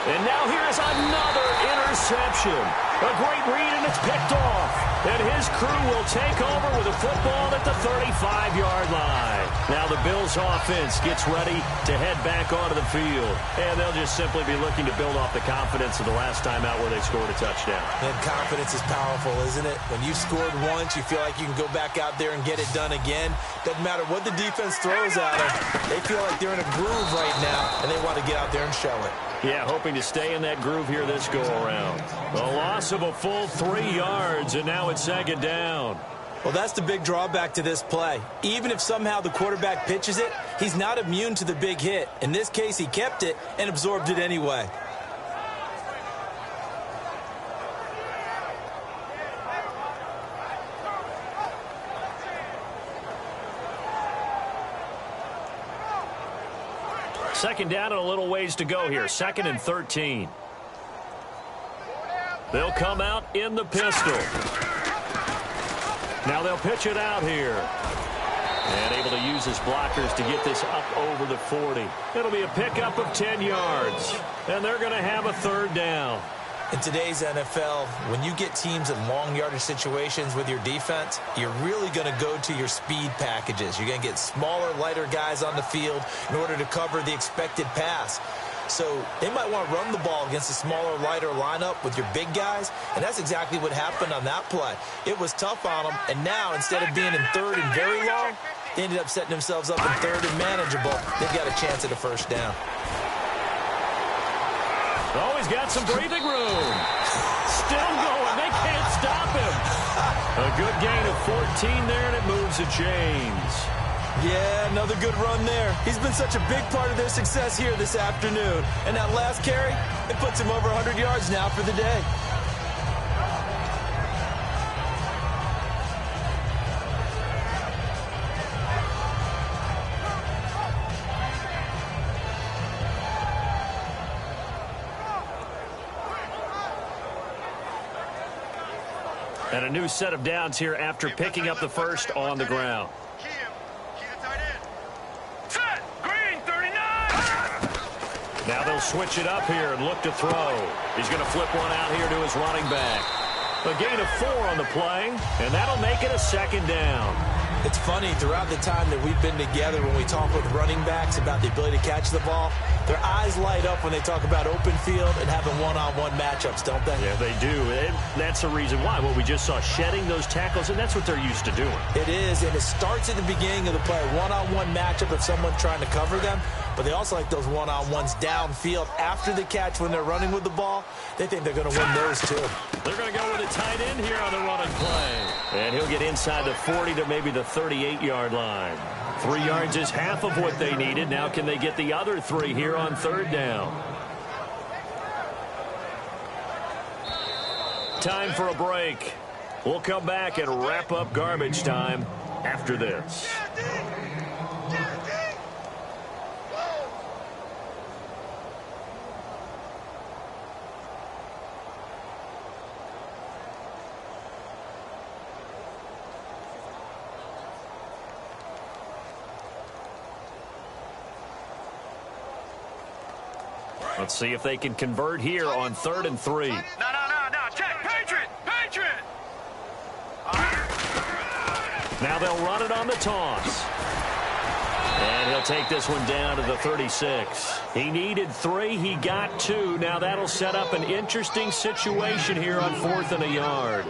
And now here's another interception. A great read, and it's picked off. And his crew will take over with a football at the 35-yard line. Now the Bills' offense gets ready to head back onto the field. And they'll just simply be looking to build off the confidence of the last time out where they scored a touchdown. And confidence is powerful, isn't it? When you scored once, you feel like you can go back out there and get it done again. Doesn't matter what the defense throws at them. They feel like they're in a groove right now, and they want to get out there and show it. Yeah, hoping to stay in that groove here this go-around. A loss of a full 3 yards, and now it's second down. Well, that's the big drawback to this play. Even if somehow the quarterback pitches it, he's not immune to the big hit. In this case, he kept it and absorbed it anyway. Second down and a little ways to go here. 2nd and 13. They'll come out in the pistol. Now they'll pitch it out here. And able to use his blockers to get this up over the 40. It'll be a pickup of 10 yards. And they're going to have a third down. In today's NFL, when you get teams in long yardage situations with your defense, you're really going to go to your speed packages. You're going to get smaller, lighter guys on the field in order to cover the expected pass. So they might want to run the ball against a smaller, lighter lineup with your big guys, and that's exactly what happened on that play. It was tough on them, and now instead of being in third and very long, they ended up setting themselves up in third and manageable. They've got a chance at a first down. Oh, he's got some breathing room. Still going. They can't stop him. A good gain of 14 there, and it moves the chains. Yeah, another good run there. He's been such a big part of their success here this afternoon. And that last carry, it puts him over 100 yards now for the day. And a new set of downs here after picking up the first on the ground. Now they'll switch it up here and look to throw. He's going to flip one out here to his running back. A gain of 4 on the play, and that'll make it a second down. It's funny, throughout the time that we've been together, when we talk with running backs about the ability to catch the ball, their eyes light up when they talk about open field and having one-on-one matchups, don't they? Yeah, they do. And that's the reason why. What we just saw, shedding those tackles, and that's what they're used to doing. It is, and it starts at the beginning of the play. One-on-one matchup of someone trying to cover them, but they also like those one-on-ones downfield after the catch when they're running with the ball. They think they're going to win those, too. They're going to go with a tight end here on the running play. And he'll get inside the 40 to maybe the 38-yard line. 3 yards is half of what they needed. Now can they get the other 3 here on third down? Time for a break. We'll come back and wrap up garbage time after this. Let's see if they can convert here on 3rd and 3. No. Check. Patriot. Now they'll run it on the toss. And he'll take this one down to the 36. He needed 3. He got 2. Now that'll set up an interesting situation here on 4th and a yard.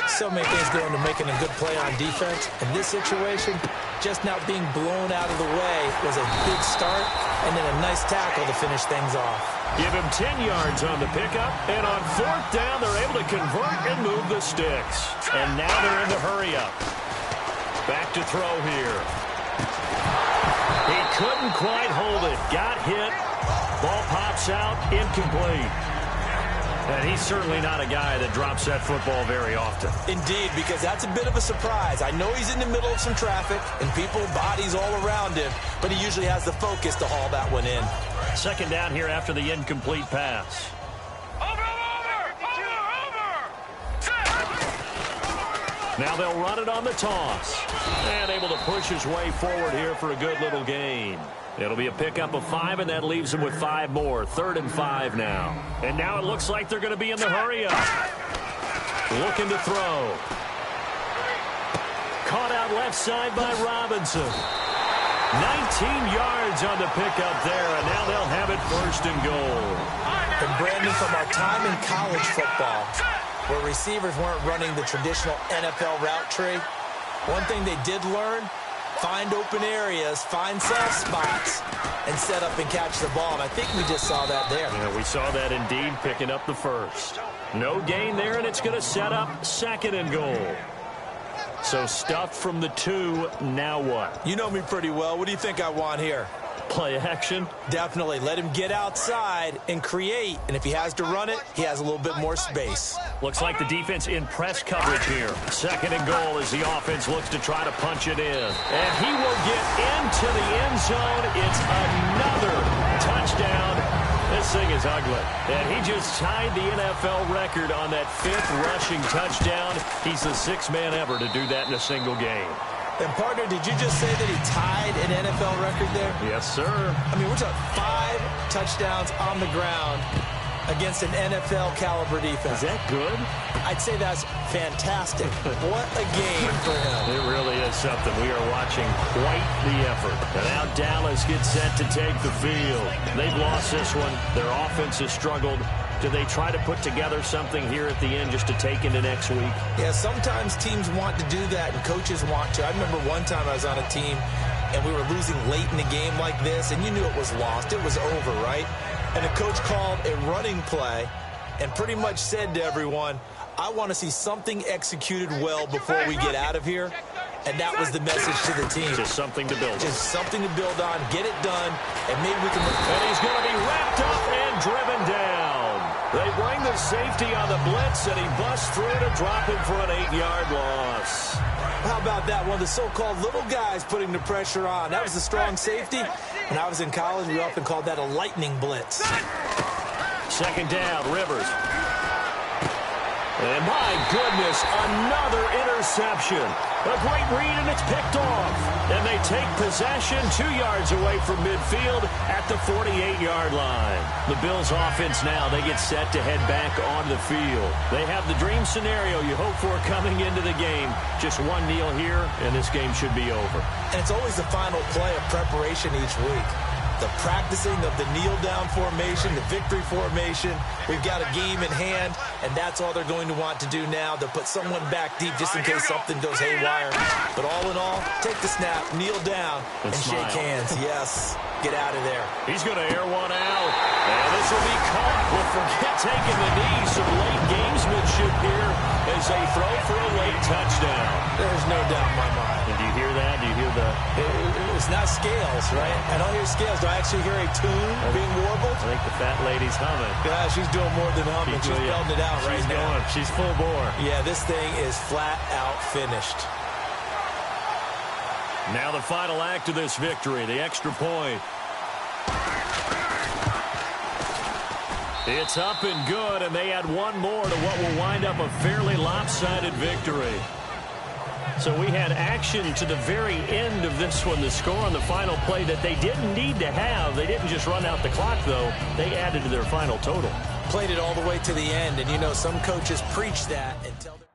So many things going to making a good play on defense. In this situation, just not being blown out of the way was a big start, and then a nice tackle to finish things off. Give him 10 yards on the pickup, and on 4th down, they're able to convert and move the sticks. And now they're in the hurry-up. Back to throw here. He couldn't quite hold it. Got hit. Ball pops out, incomplete. And he's certainly not a guy that drops that football very often. Indeed, because that's a bit of a surprise. I know he's in the middle of some traffic and people, bodies all around him, but he usually has the focus to haul that one in. Second down here after the incomplete pass. Over. Now they'll run it on the toss. And able to push his way forward here for a good little gain. It'll be a pickup of 5, and that leaves him with 5 more. 3rd and 5 now. And now it looks like they're going to be in the hurry-up. Looking to throw. Caught out left side by Robinson. 19 yards on the pickup there, and now they'll have it 1st and goal. And Brandon, from our time in college football, where receivers weren't running the traditional NFL route tree, one thing they did learn, find open areas, find soft spots, and set up and catch the ball. And I think we just saw that there. Yeah, we saw that indeed, picking up the first. No gain there, and it's going to set up 2nd and goal. So stuffed from the 2, now what? You know me pretty well. What do you think I want here? Play action? Definitely. Let him get outside and create. And if he has to run it, he has a little bit more space. Looks like the defense in press coverage here. 2nd and goal as the offense looks to try to punch it in. And he will get into the end zone. It's another touchdown. This thing is ugly. And he just tied the NFL record on that 5th rushing touchdown. He's the 6th man ever to do that in a single game. And, partner, did you just say that he tied an NFL record there? Yes, sir. I mean, we're talking 5 touchdowns on the ground. against an NFL caliber defense. Is that good? I'd say that's fantastic. What a game for him. It really is something. We are watching quite the effort. And now Dallas gets set to take the field. They've lost this one. Their offense has struggled. Do they try to put together something here at the end just to take into next week? Yeah, sometimes teams want to do that and coaches want to. I remember one time I was on a team and we were losing late in a game like this, and you knew it was lost. It was over, right? And the coach called a running play and pretty much said to everyone, I want to see something executed well before we get out of here. And that was the message to the team. Just something to build on. Just something to build on, get it done, and maybe we can... And he's going to be wrapped up and driven down. They bring the safety on the blitz, and he busts through to drop him for an 8-yard loss. How about that? One of the so-called little guys putting the pressure on. That was the strong safety. When I was in college, we often called that a lightning blitz. Second down, Rivers. And my goodness, another interception. A great read, and it's picked off. And they take possession 2 yards away from midfield at the 48-yard line. The Bills' offense now, they get set to head back onto the field. They have the dream scenario you hope for coming into the game. Just one kneel here, and this game should be over. And it's always the final play of preparation each week. The practicing of the kneel-down formation, the victory formation. We've got a game in hand, and that's all they're going to want to do now, to put someone back deep just in case something goes haywire. But all in all, take the snap, kneel down, and shake hands. Yes, get out of there. He's going to air one out, and this will be caught. Well, forget taking the knee. Some late gamesmanship here as they throw for a late touchdown. There's no doubt in my mind. And do you hear that? Do you hear the... It's not scales, right? I don't hear scales. Do I actually hear a tune being warbled? I think the fat lady's humming. Yeah, she's doing more than humming. She's belting it out right now. She's full bore. Yeah, this thing is flat out finished. Now the final act of this victory, the extra point. It's up and good, and they add one more to what will wind up a fairly lopsided victory. So we had action to the very end of this one, the score on the final play that they didn't need to have. They didn't just run out the clock, though. They added to their final total. Played it all the way to the end, and you know some coaches preach that until they're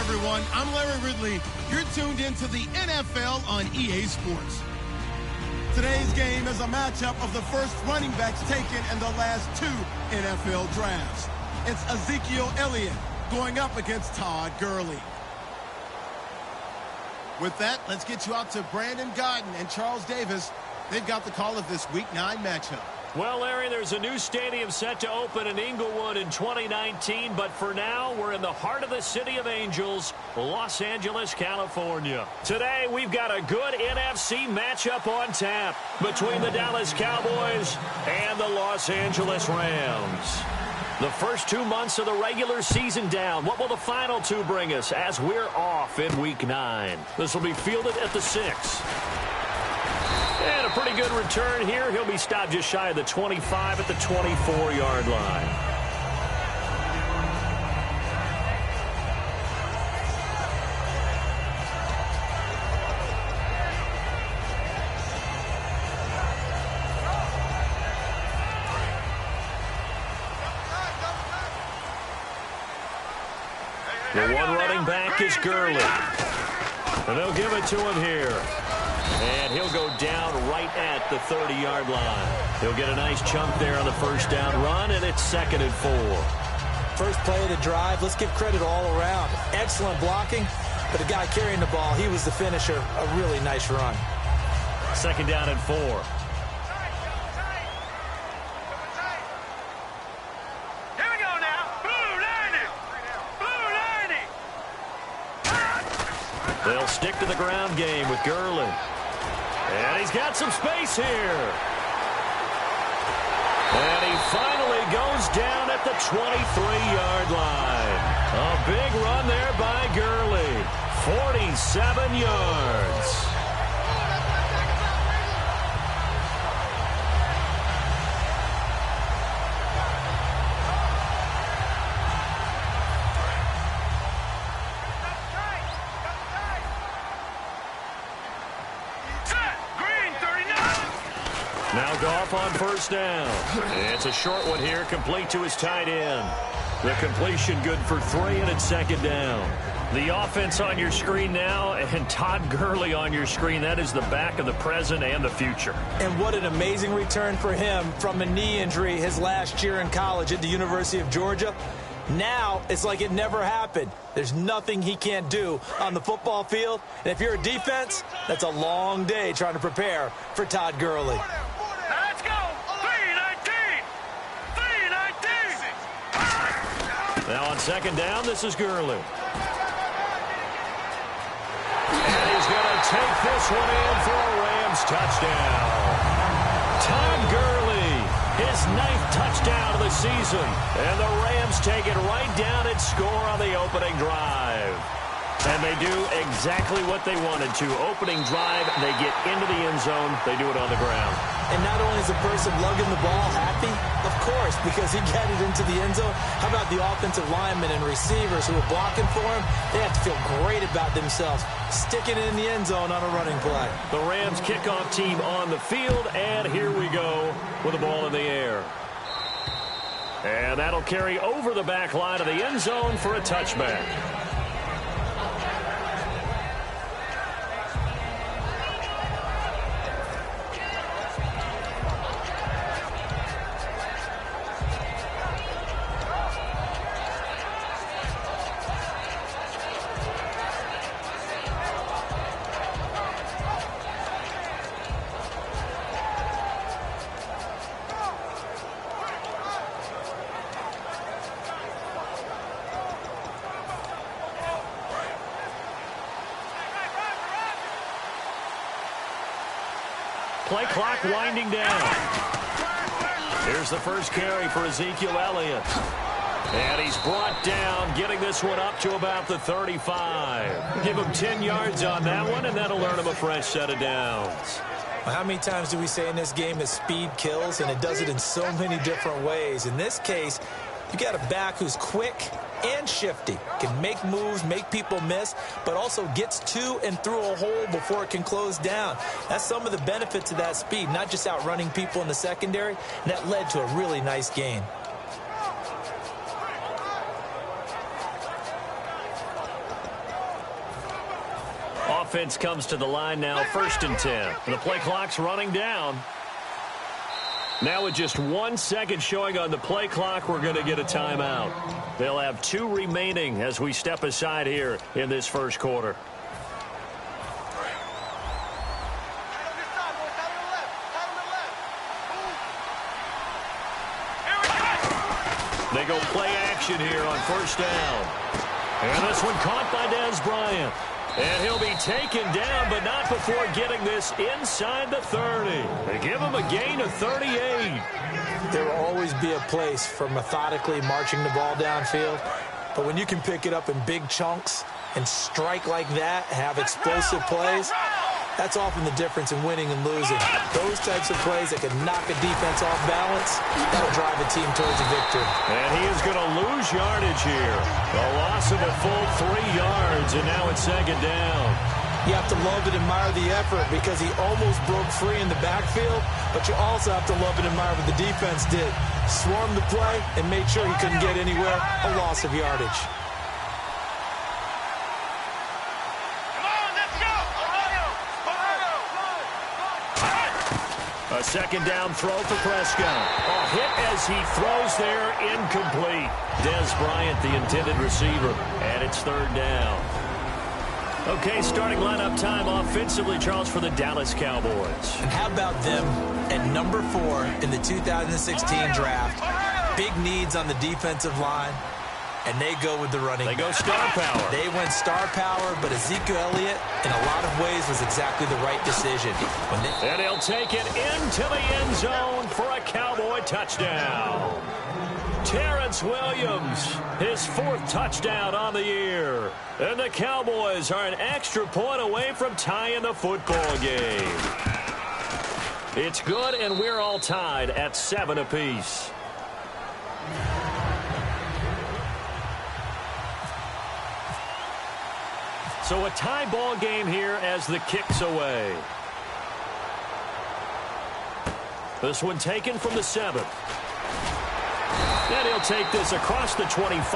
Everyone, I'm Larry Ridley. You're tuned into the NFL on EA Sports. Today's game is a matchup of the first running backs taken in the last 2 NFL drafts. It's Ezekiel Elliott going up against Todd Gurley. With that, let's get you out to Brandon Godden and Charles Davis. They've got the call of this Week 9 matchup. Well, Larry, there's a new stadium set to open in Inglewood in 2019, but for now, we're in the heart of the City of Angels, Los Angeles, California. Today, we've got a good NFC matchup on tap between the Dallas Cowboys and the Los Angeles Rams. The first 2 months of the regular season down. What will the final 2 bring us as we're off in Week 9? This will be fielded at the 6. And a pretty good return here. He'll be stopped just shy of the 25 at the 24-yard line. The one running back is Gurley. And they'll give it to him here. And he'll go down right at the 30-yard line. He'll get a nice chunk there on the first down run, and it's 2nd and 4. First play of the drive, let's give credit all around. Excellent blocking, but the guy carrying the ball, he was the finisher. A really nice run. 2nd down and 4. They'll stick to the ground game with Gurley. And he's got some space here. And he finally goes down at the 23-yard line. A big run there by Gurley. 47 yards. Now Goff on first down. It's a short one here, complete to his tight end. The completion good for 3, and it's 2nd down. The offense on your screen now, and Todd Gurley on your screen. That is the back of the present and the future. And what an amazing return for him from a knee injury his last year in college at the University of Georgia. Now it's like it never happened. There's nothing he can't do on the football field. And if you're a defense, that's a long day trying to prepare for Todd Gurley. Now on 2nd down, this is Gurley. And he's going to take this one in for a Rams touchdown. Todd Gurley, his 9th touchdown of the season. And the Rams take it right down and score on the opening drive. And they do exactly what they wanted to. Opening drive, they get into the end zone. They do it on the ground. And not only is the person lugging the ball happy, of course, because he got it into the end zone. How about the offensive linemen and receivers who are blocking for him? They have to feel great about themselves, sticking it in the end zone on a running play. The Rams kickoff team on the field, and here we go with the ball in the air. And that'll carry over the back line of the end zone for a touchback. Play clock winding down. Here's the first carry for Ezekiel Elliott. And he's brought down, getting this one up to about the 35. Give him 10 yards on that one, and that'll earn him a fresh set of downs. Well, how many times do we say in this game that speed kills, and it does it in so many different ways? In this case, you got a back who's quick and shifty, can make moves, make people miss, but also gets to and through a hole before it can close down. That's some of the benefits of that speed, not just outrunning people in the secondary, and that led to a really nice gain. Offense comes to the line now, 1st and 10. The play clock's running down. Now with just 1 second showing on the play clock, we're going to get a timeout. They'll have 2 remaining as we step aside here in this first quarter. They go play action here on 1st down. And this one caught by Dez Bryant. And he'll be taken down, but not before getting this inside the 30. They give him a gain of 38. There will always be a place for methodically marching the ball downfield. But when you can pick it up in big chunks and strike like that, have explosive plays, that's often the difference in winning and losing. Those types of plays that can knock a defense off balance, that'll drive a team towards a victory. And he is going to lose yardage here. A loss of a full 3 yards, and now it's 2nd down. You have to love and admire the effort because he almost broke free in the backfield, but you also have to love and admire what the defense did. Swarmed the play and made sure he couldn't get anywhere, a loss of yardage. A 2nd down throw for Prescott. A hit as he throws there, incomplete. Dez Bryant, the intended receiver, and it's 3rd down. Okay, starting lineup time offensively, Charles, for the Dallas Cowboys. And how about them at number 4 in the 2016 draft? Big needs on the defensive line, and they go with the running back. They go star power. They went star power, but Ezekiel Elliott, in a lot of ways, was exactly the right decision. And he'll take it into the end zone for a Cowboy touchdown. Terrence Williams, his 4th touchdown on the year. And the Cowboys are an extra point away from tying the football game. It's good, and we're all tied at 7 apiece. So a tie ball game here as the kick's away. This one taken from the 7th. And he'll take this across the 25,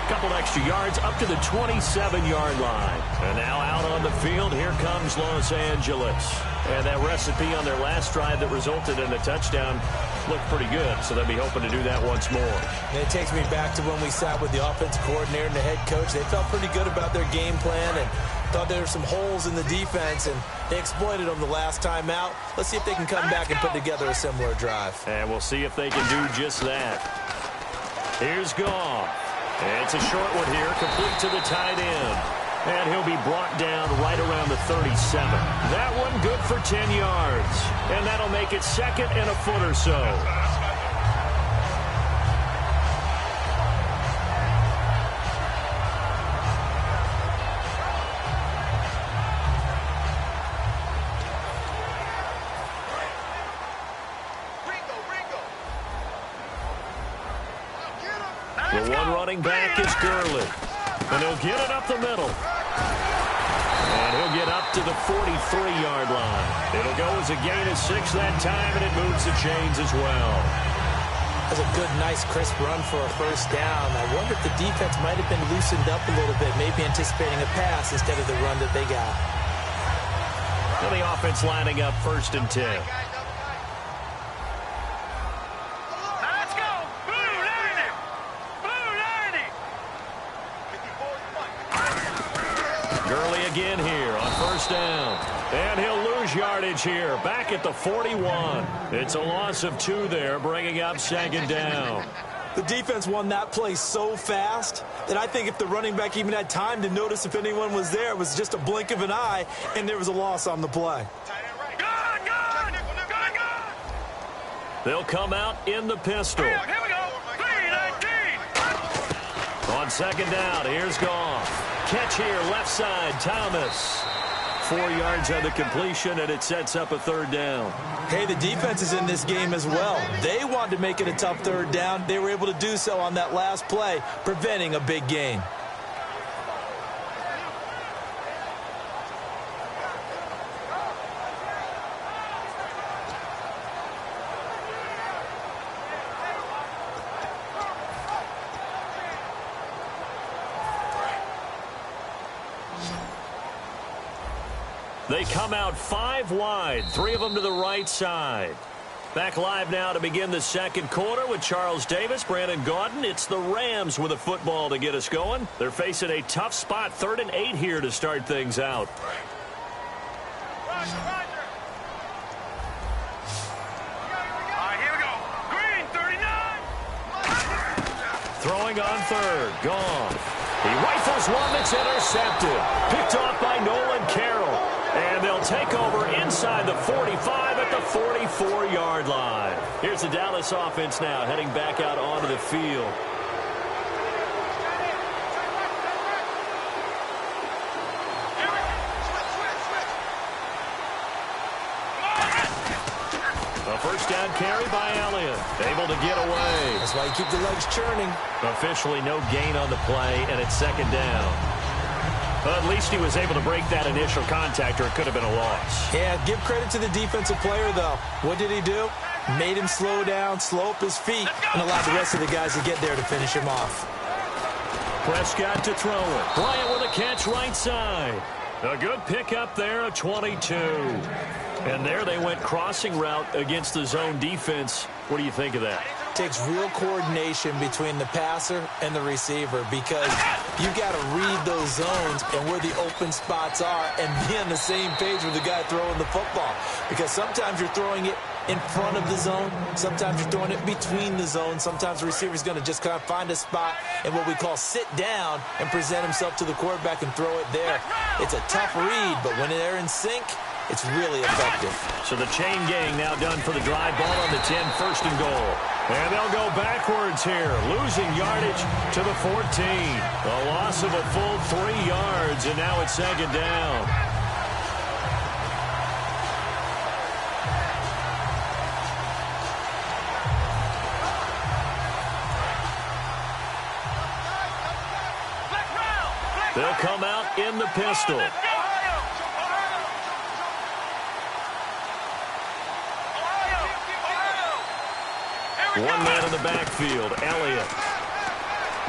couple extra yards up to the 27-yard line. And now out on the field, here comes Los Angeles. And that recipe on their last drive that resulted in a touchdown looked pretty good, so they'll be hoping to do that once more. And it takes me back to when we sat with the offensive coordinator and the head coach. They felt pretty good about their game plan and thought there were some holes in the defense, and they exploited them the last time out. Let's see if they can come back and put together a similar drive. And we'll see if they can do just that. Here's Goff. And it's a short one here, complete to the tight end. And he'll be brought down right around the 37. That one good for 10 yards. And that'll make it 2nd and a foot or so. The one running back is Gurley. And he'll get it up the middle. And he'll get up to the 43-yard line. It'll go as a gain of 6 that time, and it moves the chains as well. That's a good, nice, crisp run for a first down. I wonder if the defense might have been loosened up a little bit, maybe anticipating a pass instead of the run that they got. And the offense lining up 1st and 10. Let's go! Blue 90! Blue 90! Gurley again here on 1st down. And he'll lose yardage here, back at the 41. It's a loss of 2 there, bringing up 2nd down. The defense won that play so fast that I think if the running back even had time to notice if anyone was there, it was just a blink of an eye, and there was a loss on the play. Gone! They'll come out in the pistol. Here we go! 319! On 2nd down, here's Goff. Catch here, left side, Thomas. 4 yards on the completion, and it sets up a 3rd down. Hey, the defense is in this game as well. They wanted to make it a tough 3rd down. They were able to do so on that last play, preventing a big gain. They come out 5 wide, 3 of them to the right side. Back live now to begin the 2nd quarter with Charles Davis, Brandon Gaudin. It's the Rams with a football to get us going. They're facing a tough spot, 3rd and 8 here to start things out. Roger. Here we go. Green 39! Throwing on 3rd, Goff. He rifles one that's intercepted. Picked off by Nolan Carroll. And they'll take over inside the 45 at the 44-yard line. Here's the Dallas offense now heading back out onto the field. A 1st down carry by Elliott. Able to get away. That's why you keep the legs churning. Officially no gain on the play, and it's 2nd down. Well, at least he was able to break that initial contact, or it could have been a loss. Yeah, give credit to the defensive player, though. What did he do? Made him slow down, slow up his feet, and allowed the rest of the guys to get there to finish him off. Prescott to throw it. Bryant with a catch right side. A good pickup there, a 22. And there they went crossing route against the zone defense. What do you think of that? Takes real coordination between the passer and the receiver, because you got to read those zones and where the open spots are and be on the same page with the guy throwing the football. Because sometimes you're throwing it in front of the zone. Sometimes you're throwing it between the zones. Sometimes the receiver's going to just kind of find a spot and what we call sit down and present himself to the quarterback and throw it there. It's a tough read, but when they're in sync, it's really effective. So the chain gang now done for the drive, ball on the 10, 1st and goal. And they'll go backwards here, losing yardage to the 14. A loss of a full 3 yards, and now it's 2nd down. They'll come out in the pistol. One man in the backfield, Elliott.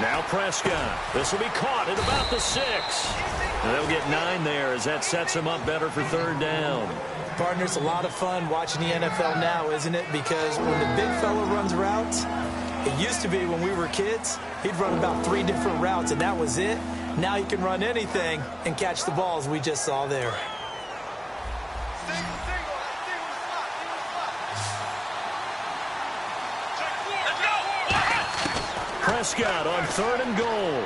Now Prescott. This will be caught at about the 6. And they'll get 9 there as that sets them up better for 3rd down. Partner, it's a lot of fun watching the NFL now, isn't it? Because when the big fella runs routes, it used to be when we were kids, he'd run about 3 different routes, and that was it. Now he can run anything and catch the balls we just saw there. Prescott on 3rd and goal.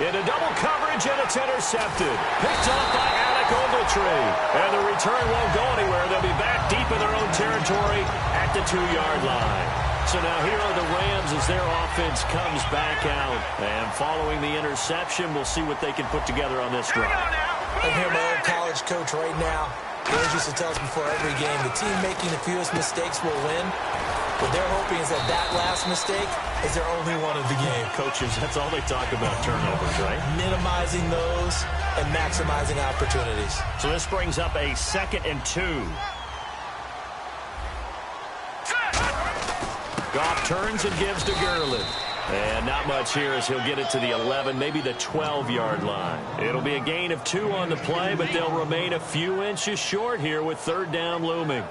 Into double coverage, and it's intercepted. Picked off by Alec Ogletree. And the return won't go anywhere. They'll be back deep in their own territory at the 2-yard line. So now here are the Rams as their offense comes back out. And following the interception, we'll see what they can put together on this drive. I hear my old college coach right now. He always used to tell us before every game, the team making the fewest mistakes will win. What they're hoping is that that last mistake is their only one of the game. Coaches, that's all they talk about, turnovers, right? Minimizing those and maximizing opportunities. So this brings up a 2nd and 2. Goff turns and gives to Gurley. And not much here as he'll get it to the 11, maybe the 12-yard line. It'll be a gain of 2 on the play, but they'll remain a few inches short here with 3rd down looming.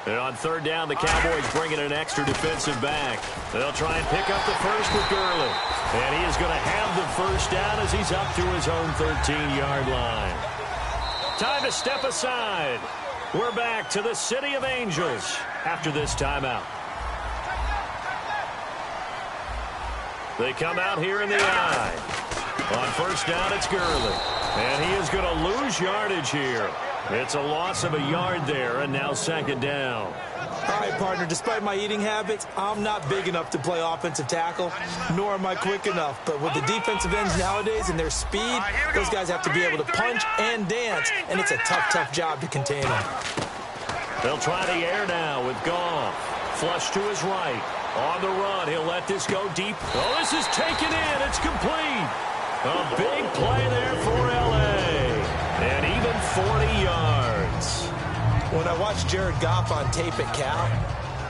And on 3rd down, the Cowboys bring in an extra defensive back. They'll try and pick up the first with Gurley. And he is going to have the 1st down as he's up to his own 13-yard line. Time to step aside. We're back to the City of Angels after this timeout. They come out here in the eye. On 1st down, it's Gurley. And he is going to lose yardage here. It's a loss of a yard there, and now 2nd down. All right, partner, despite my eating habits, I'm not big enough to play offensive tackle, nor am I quick enough. But with the defensive ends nowadays and their speed, those guys have to be able to punch and dance, and it's a tough, tough job to contain them. They'll try the air now with Goff. Flush to his right. On the run, he'll let this go deep. Oh, this is taken in. It's complete. A big play there for L.A. And even 40 yards. When I watched Jared Goff on tape at Cal,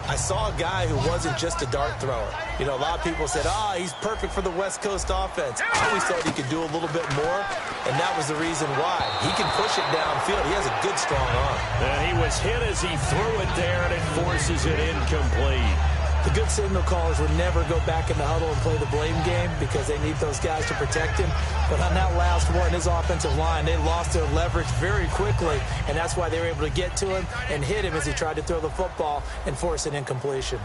I saw a guy who wasn't just a dart thrower. You know, a lot of people said, he's perfect for the West Coast offense. I always thought he could do a little bit more, and that was the reason why. He can push it downfield. He has a good, strong arm. And he was hit as he threw it there, and it forces it incomplete. The good signal callers would never go back in the huddle and play the blame game because they need those guys to protect him. But on that last one, his offensive line, they lost their leverage very quickly, and that's why they were able to get to him and hit him as he tried to throw the football and force an incompletion.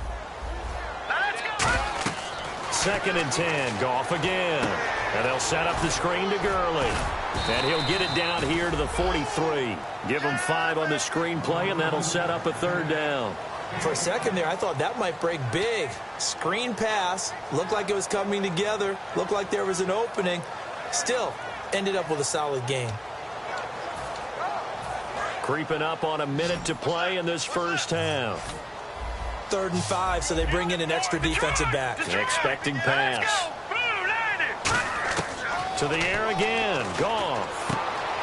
2nd and 10, Goff again. And they'll set up the screen to Gurley. And he'll get it down here to the 43. Give him 5 on the screen play, and that'll set up a 3rd down. For a second there, I thought that might break big. Screen pass. Looked like it was coming together. Looked like there was an opening. Still, ended up with a solid gain. Creeping up on a minute to play in this 1st half. 3rd and 5, so they bring in an extra defensive back. Expecting pass. To the air again. Goff.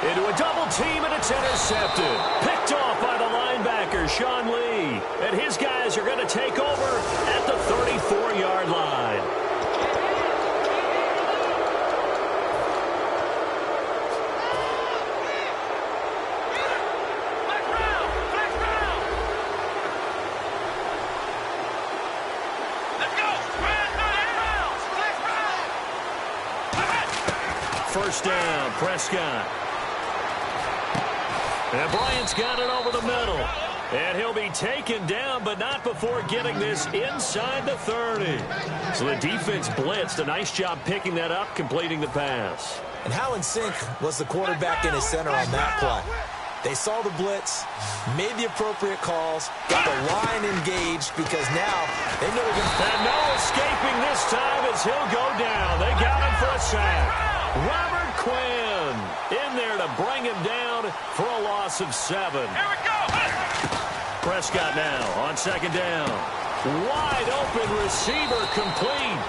Into a double team, and it's intercepted. Picked off by the linebacker, Sean Lee. And his guys are going to take over at the 34-yard line. First down, Prescott. And Bryant's got it over the middle. And he'll be taken down, but not before getting this inside the 30. So the defense blitzed. A nice job picking that up, completing the pass. And how in sync was the quarterback in his center on that play? They saw the blitz, made the appropriate calls, got the line engaged because now they know they're going to... And no escaping this time as he'll go down. They got him for a sack. Robert Quinn in there to bring him down for a loss of 7. Here we go. Prescott now on 2nd down. Wide open receiver complete.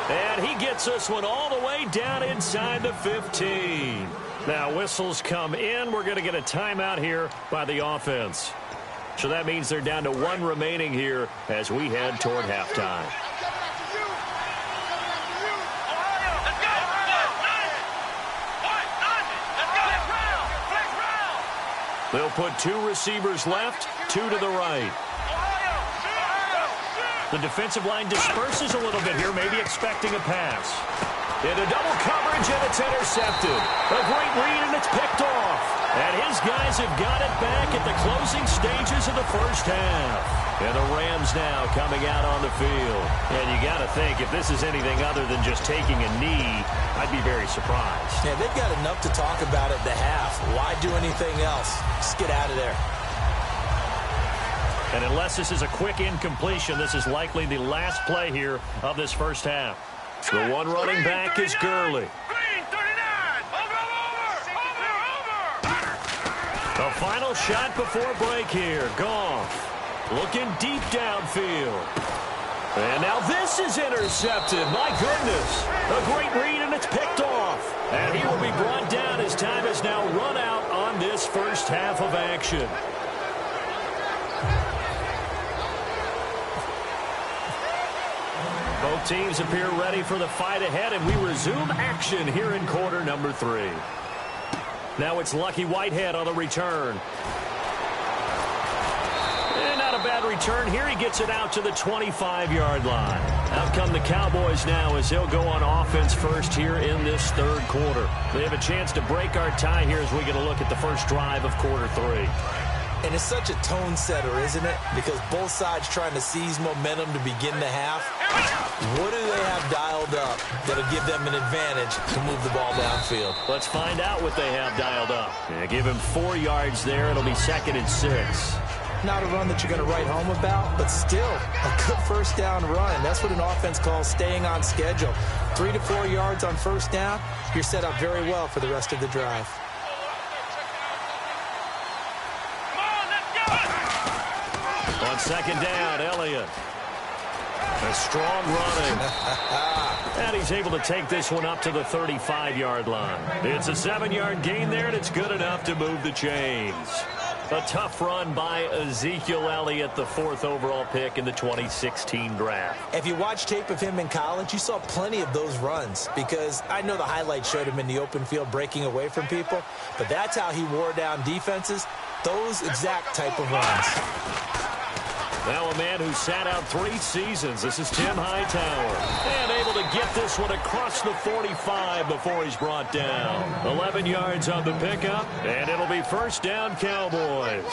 And he gets this one all the way down inside the 15. Now whistles come in. We're going to get a timeout here by the offense. So that means they're down to 1 remaining here as we head toward halftime. They'll put 2 receivers left, 2 to the right. The defensive line disperses a little bit here, maybe expecting a pass. Into double coverage, and it's intercepted. A great read, and it's picked off. And his guys have got it back at the closing stages of the 1st half. And the Rams now coming out on the field. And you got to think, if this is anything other than just taking a knee, I'd be very surprised. Yeah, they've got enough to talk about at the half. Why do anything else? Just get out of there. And unless this is a quick incompletion, this is likely the last play here of this first half. The one running back is Gurley. The final shot before break here. Goff looking deep downfield. And now this is intercepted. My goodness. A great read, and it's picked off. And he will be brought down as time has now run out on this first half of action. Both teams appear ready for the fight ahead, and we resume action here in quarter number 3. Now it's Lucky Whitehead on the return. And not a bad return here. He gets it out to the 25-yard line. Out come the Cowboys now as they'll go on offense first here in this third quarter. They have a chance to break our tie here as we get a look at the first drive of quarter 3. And it's such a tone setter, isn't it? Because both sides trying to seize momentum to begin the half. What do they have dialed up that'll give them an advantage to move the ball downfield? Let's find out what they have dialed up. Yeah, give him 4 yards there. It'll be 2nd and 6. Not a run that you're going to write home about, but still a good first down run. That's what an offense calls staying on schedule. 3 to 4 yards on first down, you're set up very well for the rest of the drive. On 2nd down, Elliott. A strong running. And he's able to take this one up to the 35-yard line. It's a 7-yard gain there, and it's good enough to move the chains. A tough run by Ezekiel Elliott, the 4th overall pick in the 2016 draft. If you watched tape of him in college, you saw plenty of those runs, because I know the highlights showed him in the open field breaking away from people, but that's how he wore down defenses, those exact type of runs. Now a man who sat out 3 seasons. This is Tim Hightower. And able to get this one across the 45 before he's brought down. 11 yards on the pickup, and it'll be first down Cowboys.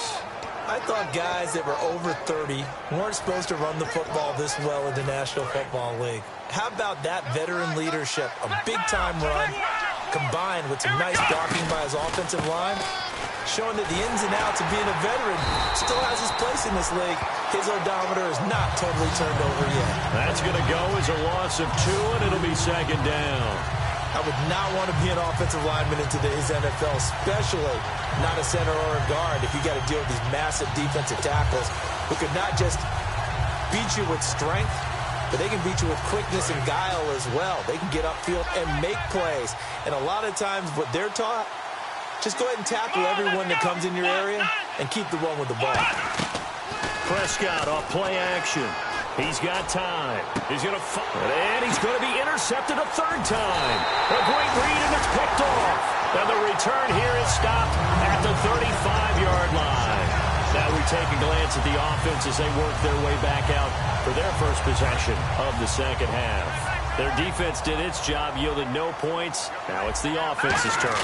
I thought guys that were over 30 weren't supposed to run the football this well in the National Football League. How about that veteran leadership? A big-time run combined with some nice blocking by his offensive line, showing that the ins and outs of being a veteran still has his place in this league. His odometer is not totally turned over yet. That's going to go as a loss of 2, and it'll be 2nd down. I would not want to be an offensive lineman in today's NFL, especially not a center or a guard, if you got to deal with these massive defensive tackles who could not just beat you with strength, but they can beat you with quickness and guile as well. They can get upfield and make plays. And a lot of times what they're taught, just go ahead and tackle everyone that comes in your area and keep the one with the ball. Prescott off play action. He's got time. He's going to and he's going to be intercepted a 3rd time. A great read, and it's picked off. And the return here is stopped at the 35-yard line. Now we take a glance at the offense as they work their way back out for their first possession of the second half. Their defense did its job, yielded no points. Now it's the offense's turn.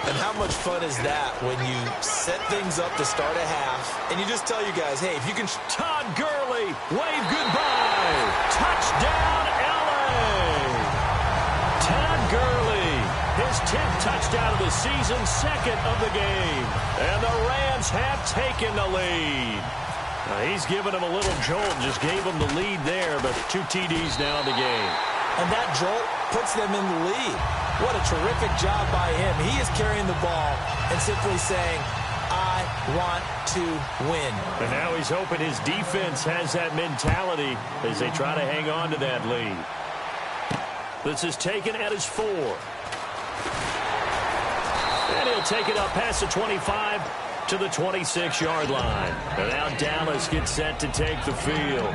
And how much fun is that when you set things up to start a half and you just tell you guys, hey, if you can... Todd Gurley, wave goodbye. Touchdown, L.A. Todd Gurley, his 10th touchdown of the season, 2nd of the game. And the Rams have taken the lead. He's given him a little jolt, just gave him the lead there, but 2 TDs now in the game. And that jolt puts them in the lead. What a terrific job by him. He is carrying the ball and simply saying, I want to win. And now he's hoping his defense has that mentality as they try to hang on to that lead. This is taken at his 4. And he'll take it up past the 25 to the 26-yard line. And now Dallas gets set to take the field.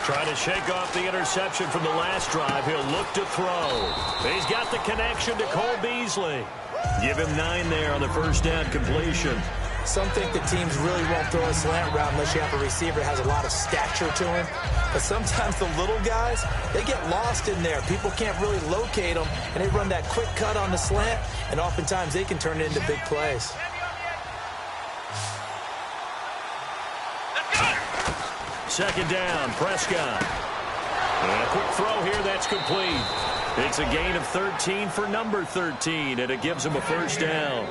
Trying to shake off the interception from the last drive. He'll look to throw. He's got the connection to Cole Beasley. Give him 9 there on the first down completion. Some think that teams really won't throw a slant route unless you have a receiver that has a lot of stature to him. But sometimes the little guys, they get lost in there. People can't really locate them, and they run that quick cut on the slant, and oftentimes they can turn it into big plays. Second down, Prescott. And a quick throw here, that's complete. It's a gain of 13 for number 13, and it gives him a first down.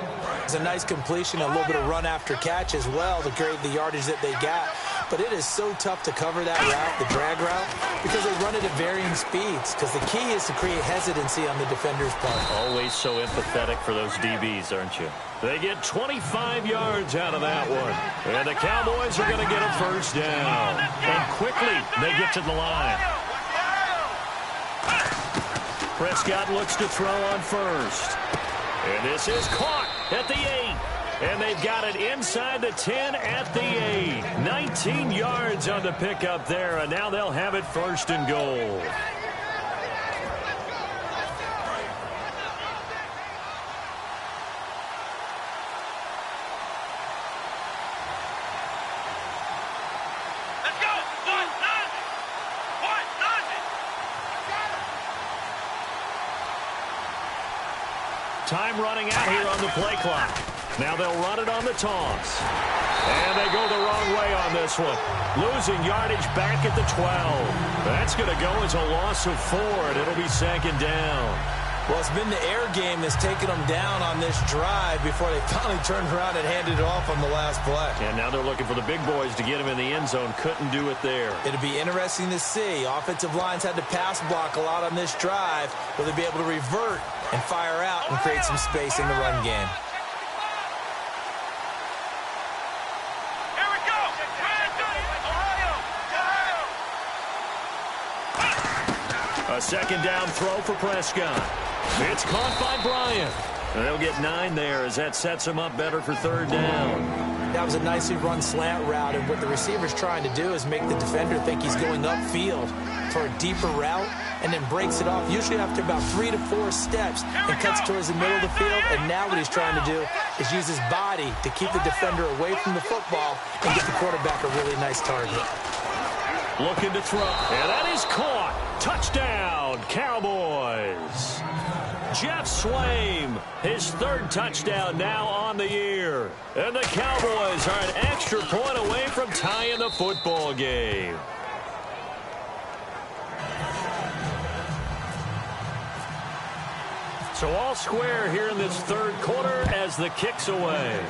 It's a nice completion, a little bit of run after catch as well to create the yardage that they got. But it is so tough to cover that route, the drag route, because they run it at varying speeds. Because the key is to create hesitancy on the defender's part. Always so empathetic for those DBs, aren't you? They get 25 yards out of that one. And the Cowboys are going to get a first down. And quickly, they get to the line. Prescott looks to throw on first. And this is caught at the 8. And they've got it inside the 10 at the 8. 19 yards on the pickup there, and now they'll have it first and goal. Time running out here on the play clock. Now they'll run it on the toss. And they go the wrong way on this one. Losing yardage back at the 12. That's going to go as a loss of 4, and it'll be second down. Well, it's been the air game that's taken them down on this drive before they finally turned around and handed it off on the last play. And now they're looking for the big boys to get him in the end zone. Couldn't do it there. It'll be interesting to see. Offensive lines had to pass block a lot on this drive. Will they be able to revert and fire out and create some space in the run game? A second down throw for Prescott. It's caught by Bryant. And they'll get 9 there as that sets them up better for third down. That was a nicely run slant route, and what the receiver's trying to do is make the defender think he's going upfield for a deeper route and then breaks it off, usually after about 3 to 4 steps, and cuts towards the middle of the field. And now what he's trying to do is use his body to keep the defender away from the football and get the quarterback a really nice target. Looking to throw, and that is caught. Touchdown, Cowboys. Jeff Swaim, his 3rd touchdown now on the year. And the Cowboys are an extra point away from tying the football game. So all square here in this 3rd quarter as the kick's away.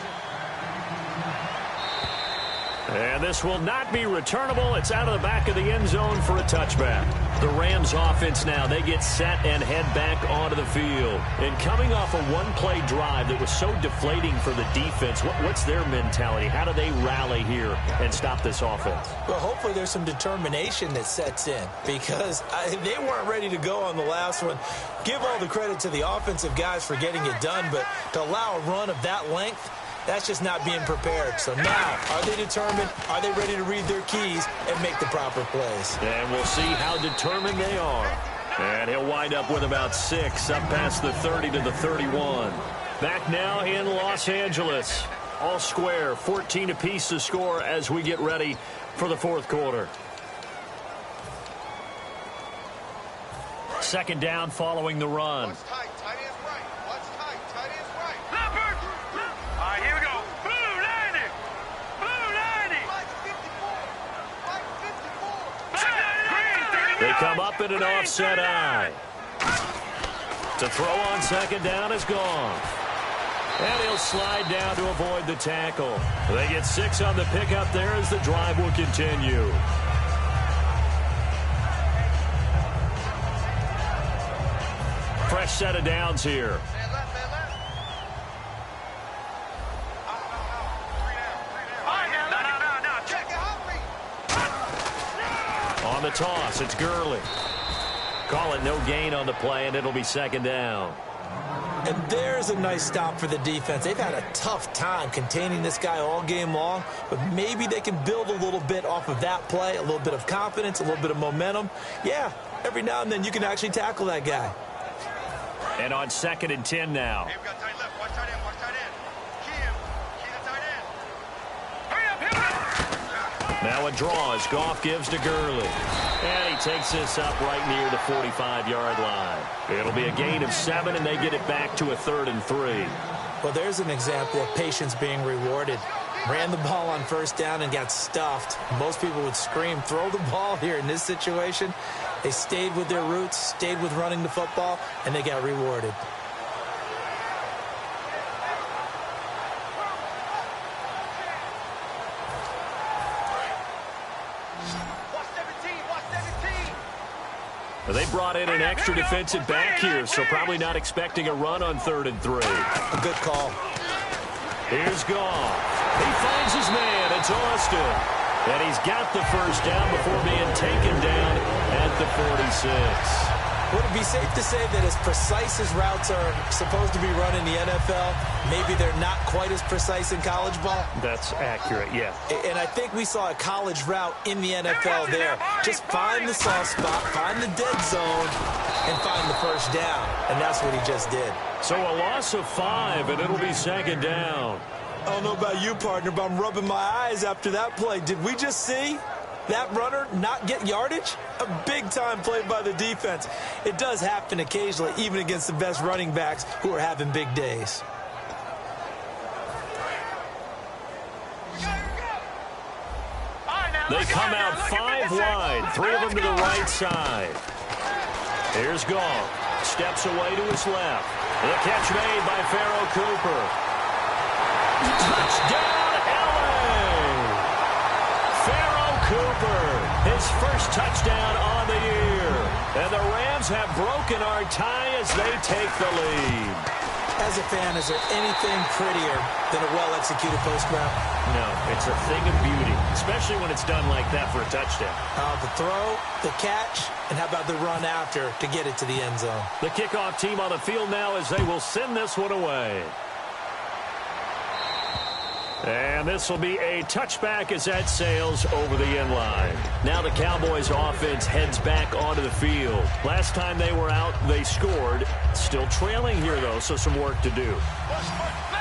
And this will not be returnable. It's out of the back of the end zone for a touchback. The Rams offense now, they get set and head back onto the field. And coming off a one-play drive that was so deflating for the defense, what's their mentality? How do they rally here and stop this offense? Well, hopefully there's some determination that sets in, because they weren't ready to go on the last one. Give all the credit to the offensive guys for getting it done, but to allow a run of that length, that's just not being prepared. So now, are they determined? Are they ready to read their keys and make the proper plays? And we'll see how determined they are. And he'll wind up with about 6, up past the 30 to the 31. Back now in Los Angeles. All square, 14 apiece to score as we get ready for the 4th quarter. Second down following the run. Watch tight, tight ends right. Watch tight, tight ends right. Leopard! All right, here we go. Blue 90! Blue 90! Right 54! Right 54! They come up in an offset eye. To throw on second down is gone. And he'll slide down to avoid the tackle. They get 6 on the pickup there as the drive will continue. Fresh set of downs here. On the toss, it's Gurley. Call it no gain on the play, and it'll be second down. And there's a nice stop for the defense. They've had a tough time containing this guy all game long, but maybe they can build a little bit off of that play, a little bit of confidence, a little bit of momentum. Yeah, every now and then you can actually tackle that guy. And on 2nd and 10 now. Hey, we got tight left. Watch tight end. Watch tight end. Key him. Key the tight end. Now a draw as Goff gives to Gurley. And he takes this up right near the 45-yard line. It'll be a gain of 7, and they get it back to a 3rd and 3. Well, there's an example of patience being rewarded. Ran the ball on 1st down and got stuffed. Most people would scream, throw the ball here in this situation. They stayed with their roots, stayed with running the football, and they got rewarded. They brought in an extra defensive back here, so probably not expecting a run on 3rd and 3. A good call. Here's Goff. He finds his man. It's Austin. And he's got the 1st down before being taken down at the 46. Would it be safe to say that as precise as routes are supposed to be run in the NFL, maybe they're not quite as precise in college ball? That's accurate, yeah. And I think we saw a college route in the NFL there. Just find the soft spot, find the dead zone, and find the 1st down. And that's what he just did. So a loss of 5, and it'll be 2nd down. I don't know about you, partner, but I'm rubbing my eyes after that play. Did we just see that runner not get yardage? A big-time play by the defense. It does happen occasionally, even against the best running backs who are having big days. They come out 5 wide, 3 of them to the right side. Here's Goff. Steps away to his left. The catch made by Pharaoh Cooper. Touchdown, LA! Pharaoh Cooper, his 1st touchdown on the year. And the Rams have broken our tie as they take the lead. As a fan, is there anything prettier than a well-executed post route? No, it's a thing of beauty, especially when it's done like that for a touchdown. The throw, the catch, and how about the run after to get it to the end zone? The kickoff team on the field now as they will send this one away. And this will be a touchback as that sails over the end line. Now the Cowboys offense heads back onto the field. Last time they were out, they scored. Still trailing here, though, so some work to do.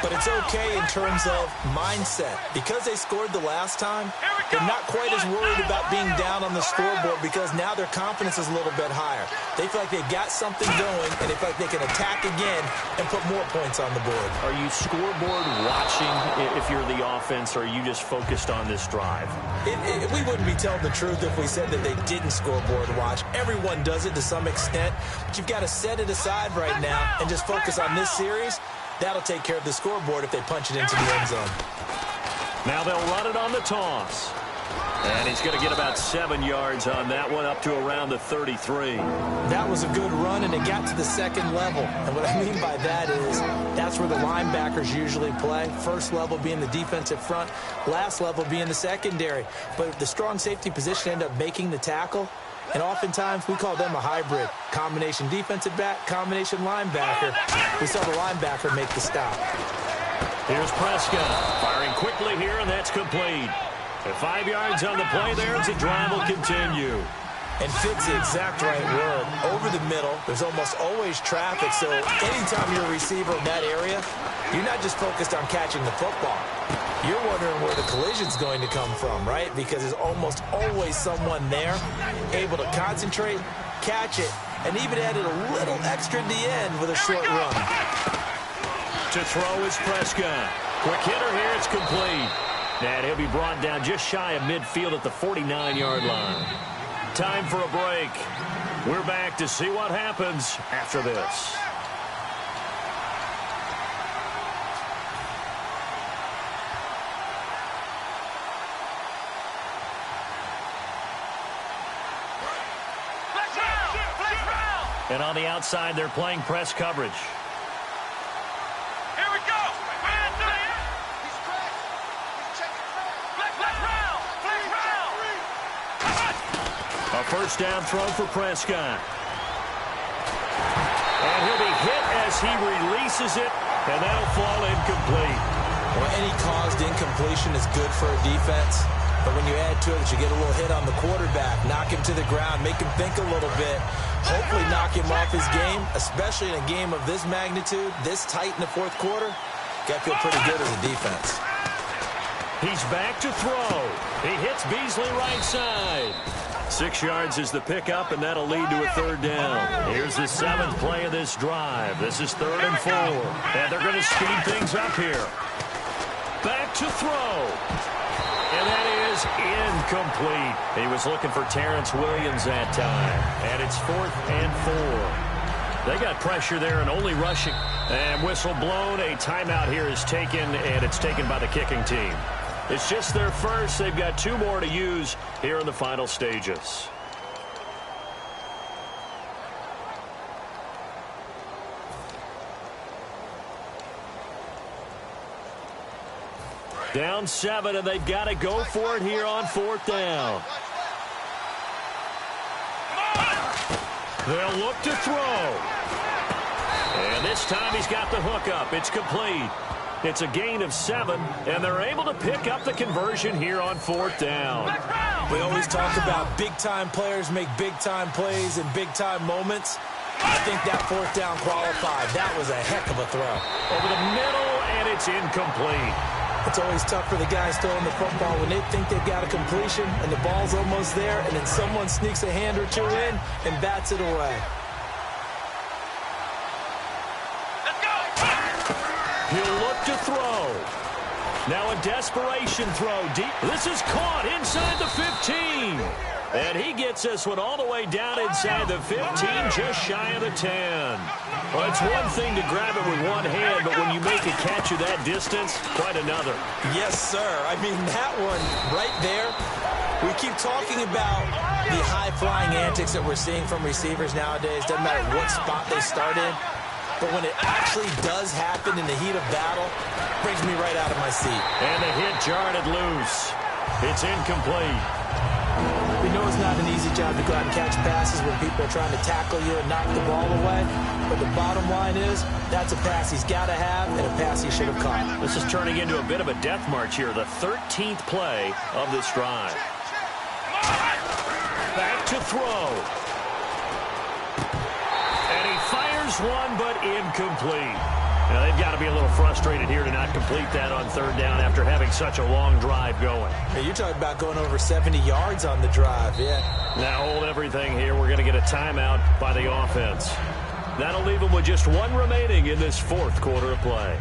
But it's okay in terms of mindset. Because they scored the last time, they're not quite as worried about being down on the scoreboard because now their confidence is a little bit higher. They feel like they've got something going, and they feel like they can attack again and put more points on the board. Are you scoreboard watching if you're the offense, or are you just focused on this drive? We wouldn't be telling the truth if we said that they didn't scoreboard watch. Everyone does it to some extent, but you've got to set it aside right now and just focus on this series. That'll take care of the scoreboard if they punch it into the end zone. Now they'll run it on the toss. And he's going to get about 7 yards on that one, up to around the 33. That was a good run, and it got to the 2nd level. And what I mean by that is that's where the linebackers usually play. 1st level being the defensive front, last level being the secondary. But the strong safety position ended up making the tackle. And oftentimes we call them a hybrid. Combination defensive back, combination linebacker. We saw the linebacker make the stop. Here's Prescott firing quickly here, and that's complete. And 5 yards on the play there as the drive will continue. And fits the exact right word. Over the middle, there's almost always traffic, so anytime you're a receiver in that area, you're not just focused on catching the football. You're wondering where the collision's going to come from, right? Because there's almost always someone there able to concentrate, catch it, and even added a little extra at the end with a short run. To throw is Prescott. Quick hitter here, it's complete. And he'll be brought down just shy of midfield at the 49-yard line. Time for a break. We're back to see what happens after this. And on the outside, they're playing press coverage. Here we go. He's cracked. He's checking crack. Flex round. A 1st down throw for Prescott. And he'll be hit as he releases it, and that'll fall incomplete. Well, any caused incompletion is good for a defense. But when you add to it that you get a little hit on the quarterback, knock him to the ground, make him think a little bit, hopefully knock him off his game, especially in a game of this magnitude, this tight in the 4th quarter, got to feel pretty good as a defense. He's back to throw. He hits Beasley right side. 6 yards is the pickup, and that'll lead to a third down. Here's the 7th play of this drive. This is 3rd and 4. And they're going to speed things up here. Back to throw. And that is incomplete. He was looking for Terrence Williams that time. And it's 4th and 4. They got pressure there and only rushing. And whistle blown. A timeout here is taken, and it's taken by the kicking team. It's just their first. They've got 2 more to use here in the final stages. Down 7, and they've got to go for it here on 4th down. They'll look to throw. And this time he's got the hook up. It's complete. It's a gain of 7, and they're able to pick up the conversion here on 4th down. We always talk about big-time players make big-time plays in big-time moments. I think that 4th down qualified. That was a heck of a throw. Over the middle, and it's incomplete. It's always tough for the guys throwing the football when they think they've got a completion and the ball's almost there, and then someone sneaks a hand or 2 in and bats it away. He'll look to throw. Now a desperation throw deep. This is caught inside the 15. And he gets this one all the way down inside the 15, just shy of the 10. Well, it's one thing to grab it with one hand, but when you make a catch of that distance, quite another. Yes, sir. I mean, that one right there, we keep talking about the high-flying antics that we're seeing from receivers nowadays. Doesn't matter what spot they start in. But when it actually does happen in the heat of battle, it brings me right out of my seat. And the hit jarred it loose. It's incomplete. We know it's not an easy job to go out and catch passes when people are trying to tackle you and knock the ball away. But the bottom line is, that's a pass he's got to have and a pass he should have caught. This is turning into a bit of a death march here, the 13th play of this drive. Back to throw. And he fires one, but incomplete. Now, they've got to be a little frustrated here to not complete that on 3rd down after having such a long drive going. Hey, you're talking about going over 70 yards on the drive, yeah. Now hold everything here. We're going to get a timeout by the offense. That'll leave them with just 1 remaining in this 4th quarter of play.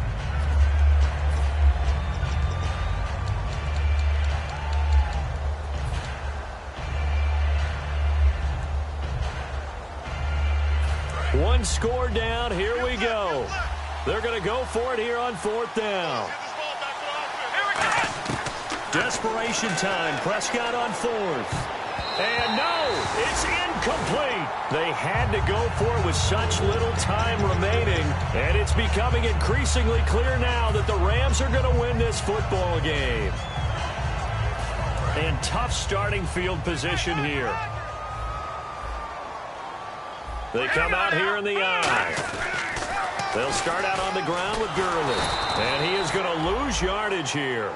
One score down. Here we go. They're going to go for it here on 4th down. Desperation time. Prescott on 4th. And no, it's incomplete. They had to go for it with such little time remaining. And it's becoming increasingly clear now that the Rams are going to win this football game. And tough starting field position here. They come out here in the eye. They'll start out on the ground with Gurley. And he is going to lose yardage here.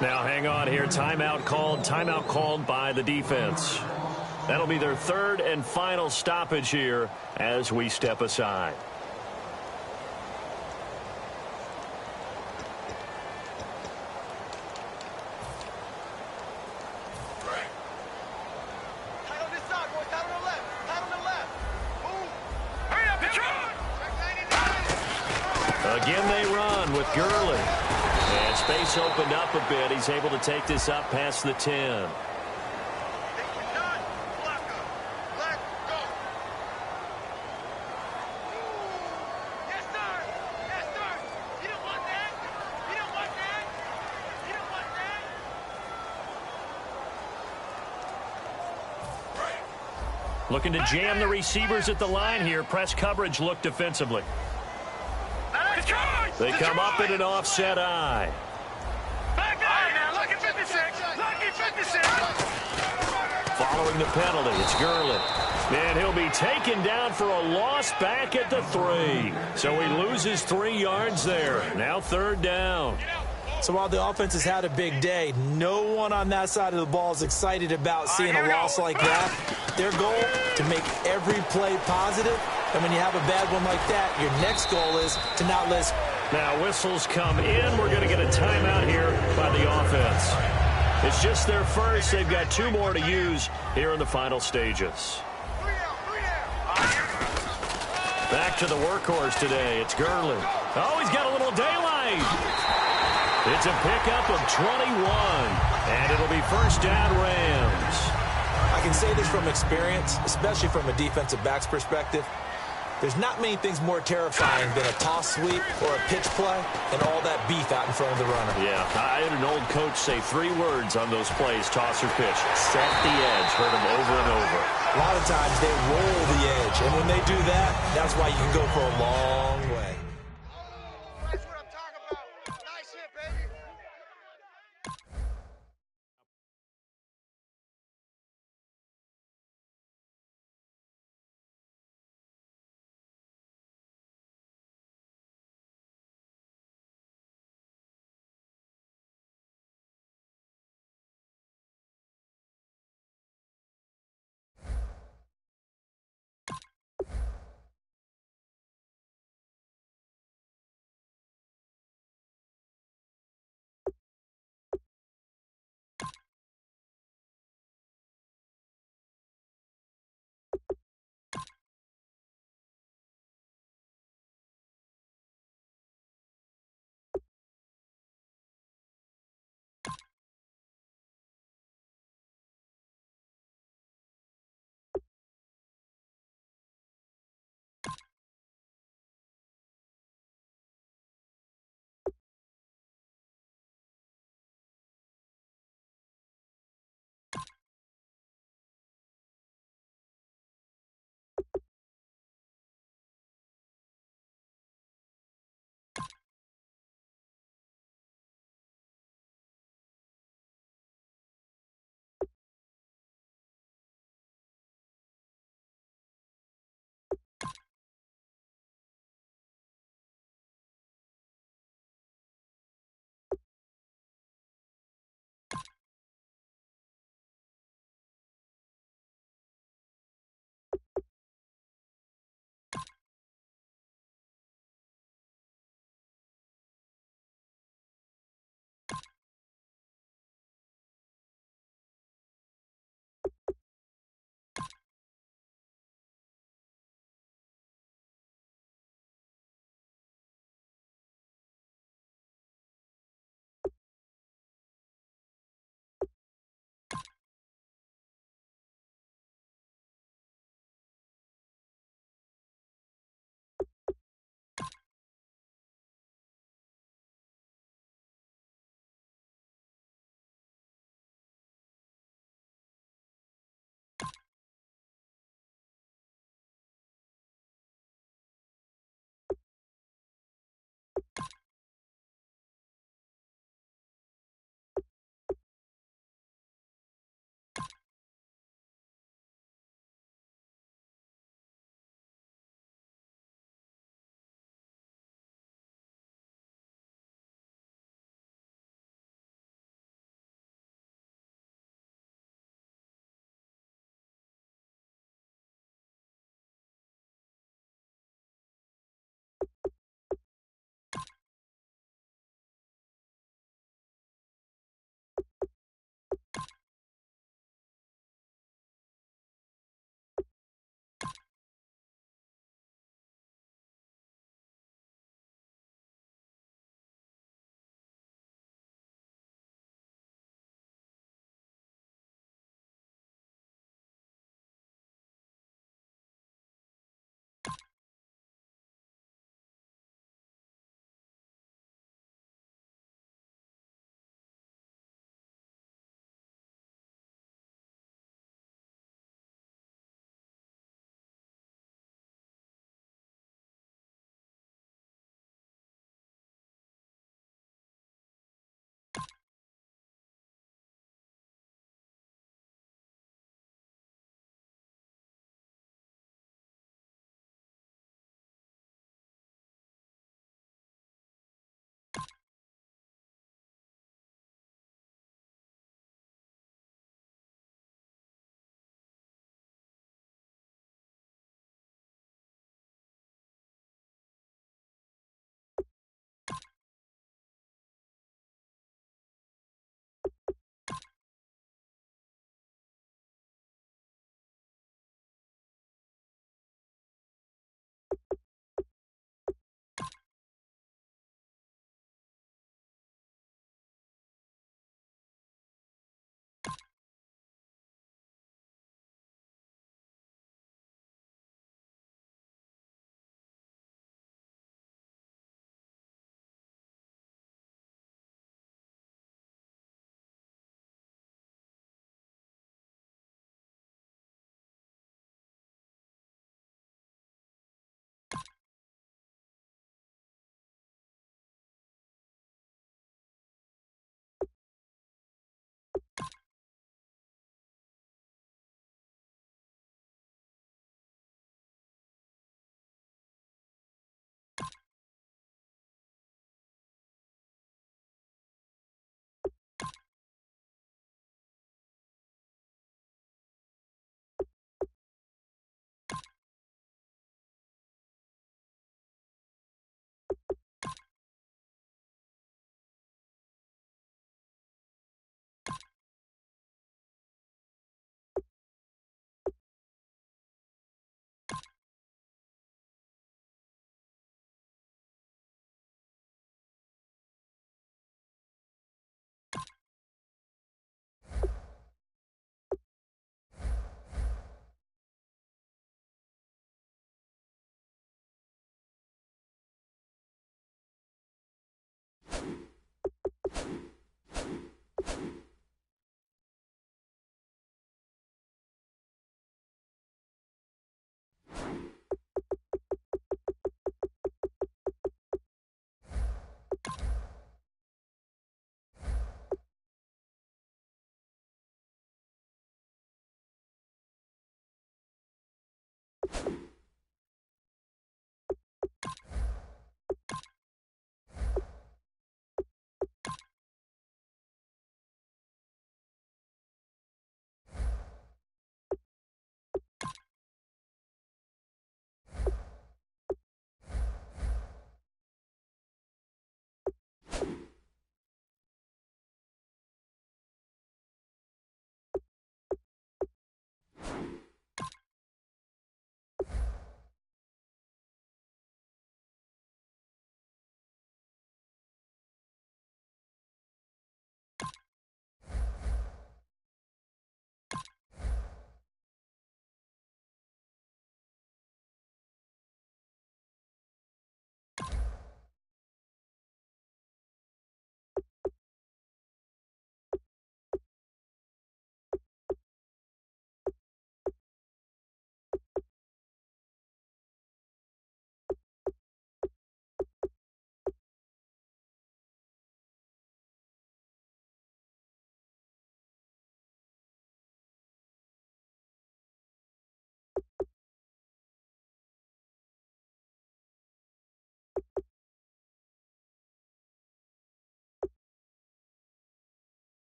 Now hang on here. Timeout called by the defense. That'll be their 3rd and final stoppage here as we step aside. Again, they run with Gurley. And space opened up a bit. He's able to take this up past the 10. Looking to jam the receivers at the line here. Press coverage look defensively. They come up in an offset eye. Following the penalty, it's Gurley. And he'll be taken down for a loss back at the 3. So he loses 3 yards there. Now 3rd down. So while the offense has had a big day, no one on that side of the ball is excited about seeing a loss like that. Their goal, to make every play positive. And when you have a bad one like that, your next goal is to not Now whistles come in. We're going to get a timeout here by the offense. It's just their first. They've got 2 more to use here in the final stages. Back to the workhorse today. It's Gurley. Oh, he's got a little daylight. It's a pickup of 21, and it'll be first down Rams. I can say this from experience, especially from a defensive back's perspective. There's not many things more terrifying than a toss sweep or a pitch play and all that beef out in front of the runner. Yeah, I had an old coach say 3 words on those plays, toss or pitch. Set the edge. Heard him over and over. A lot of times they roll the edge, and when they do that, that's why you can go for a long way.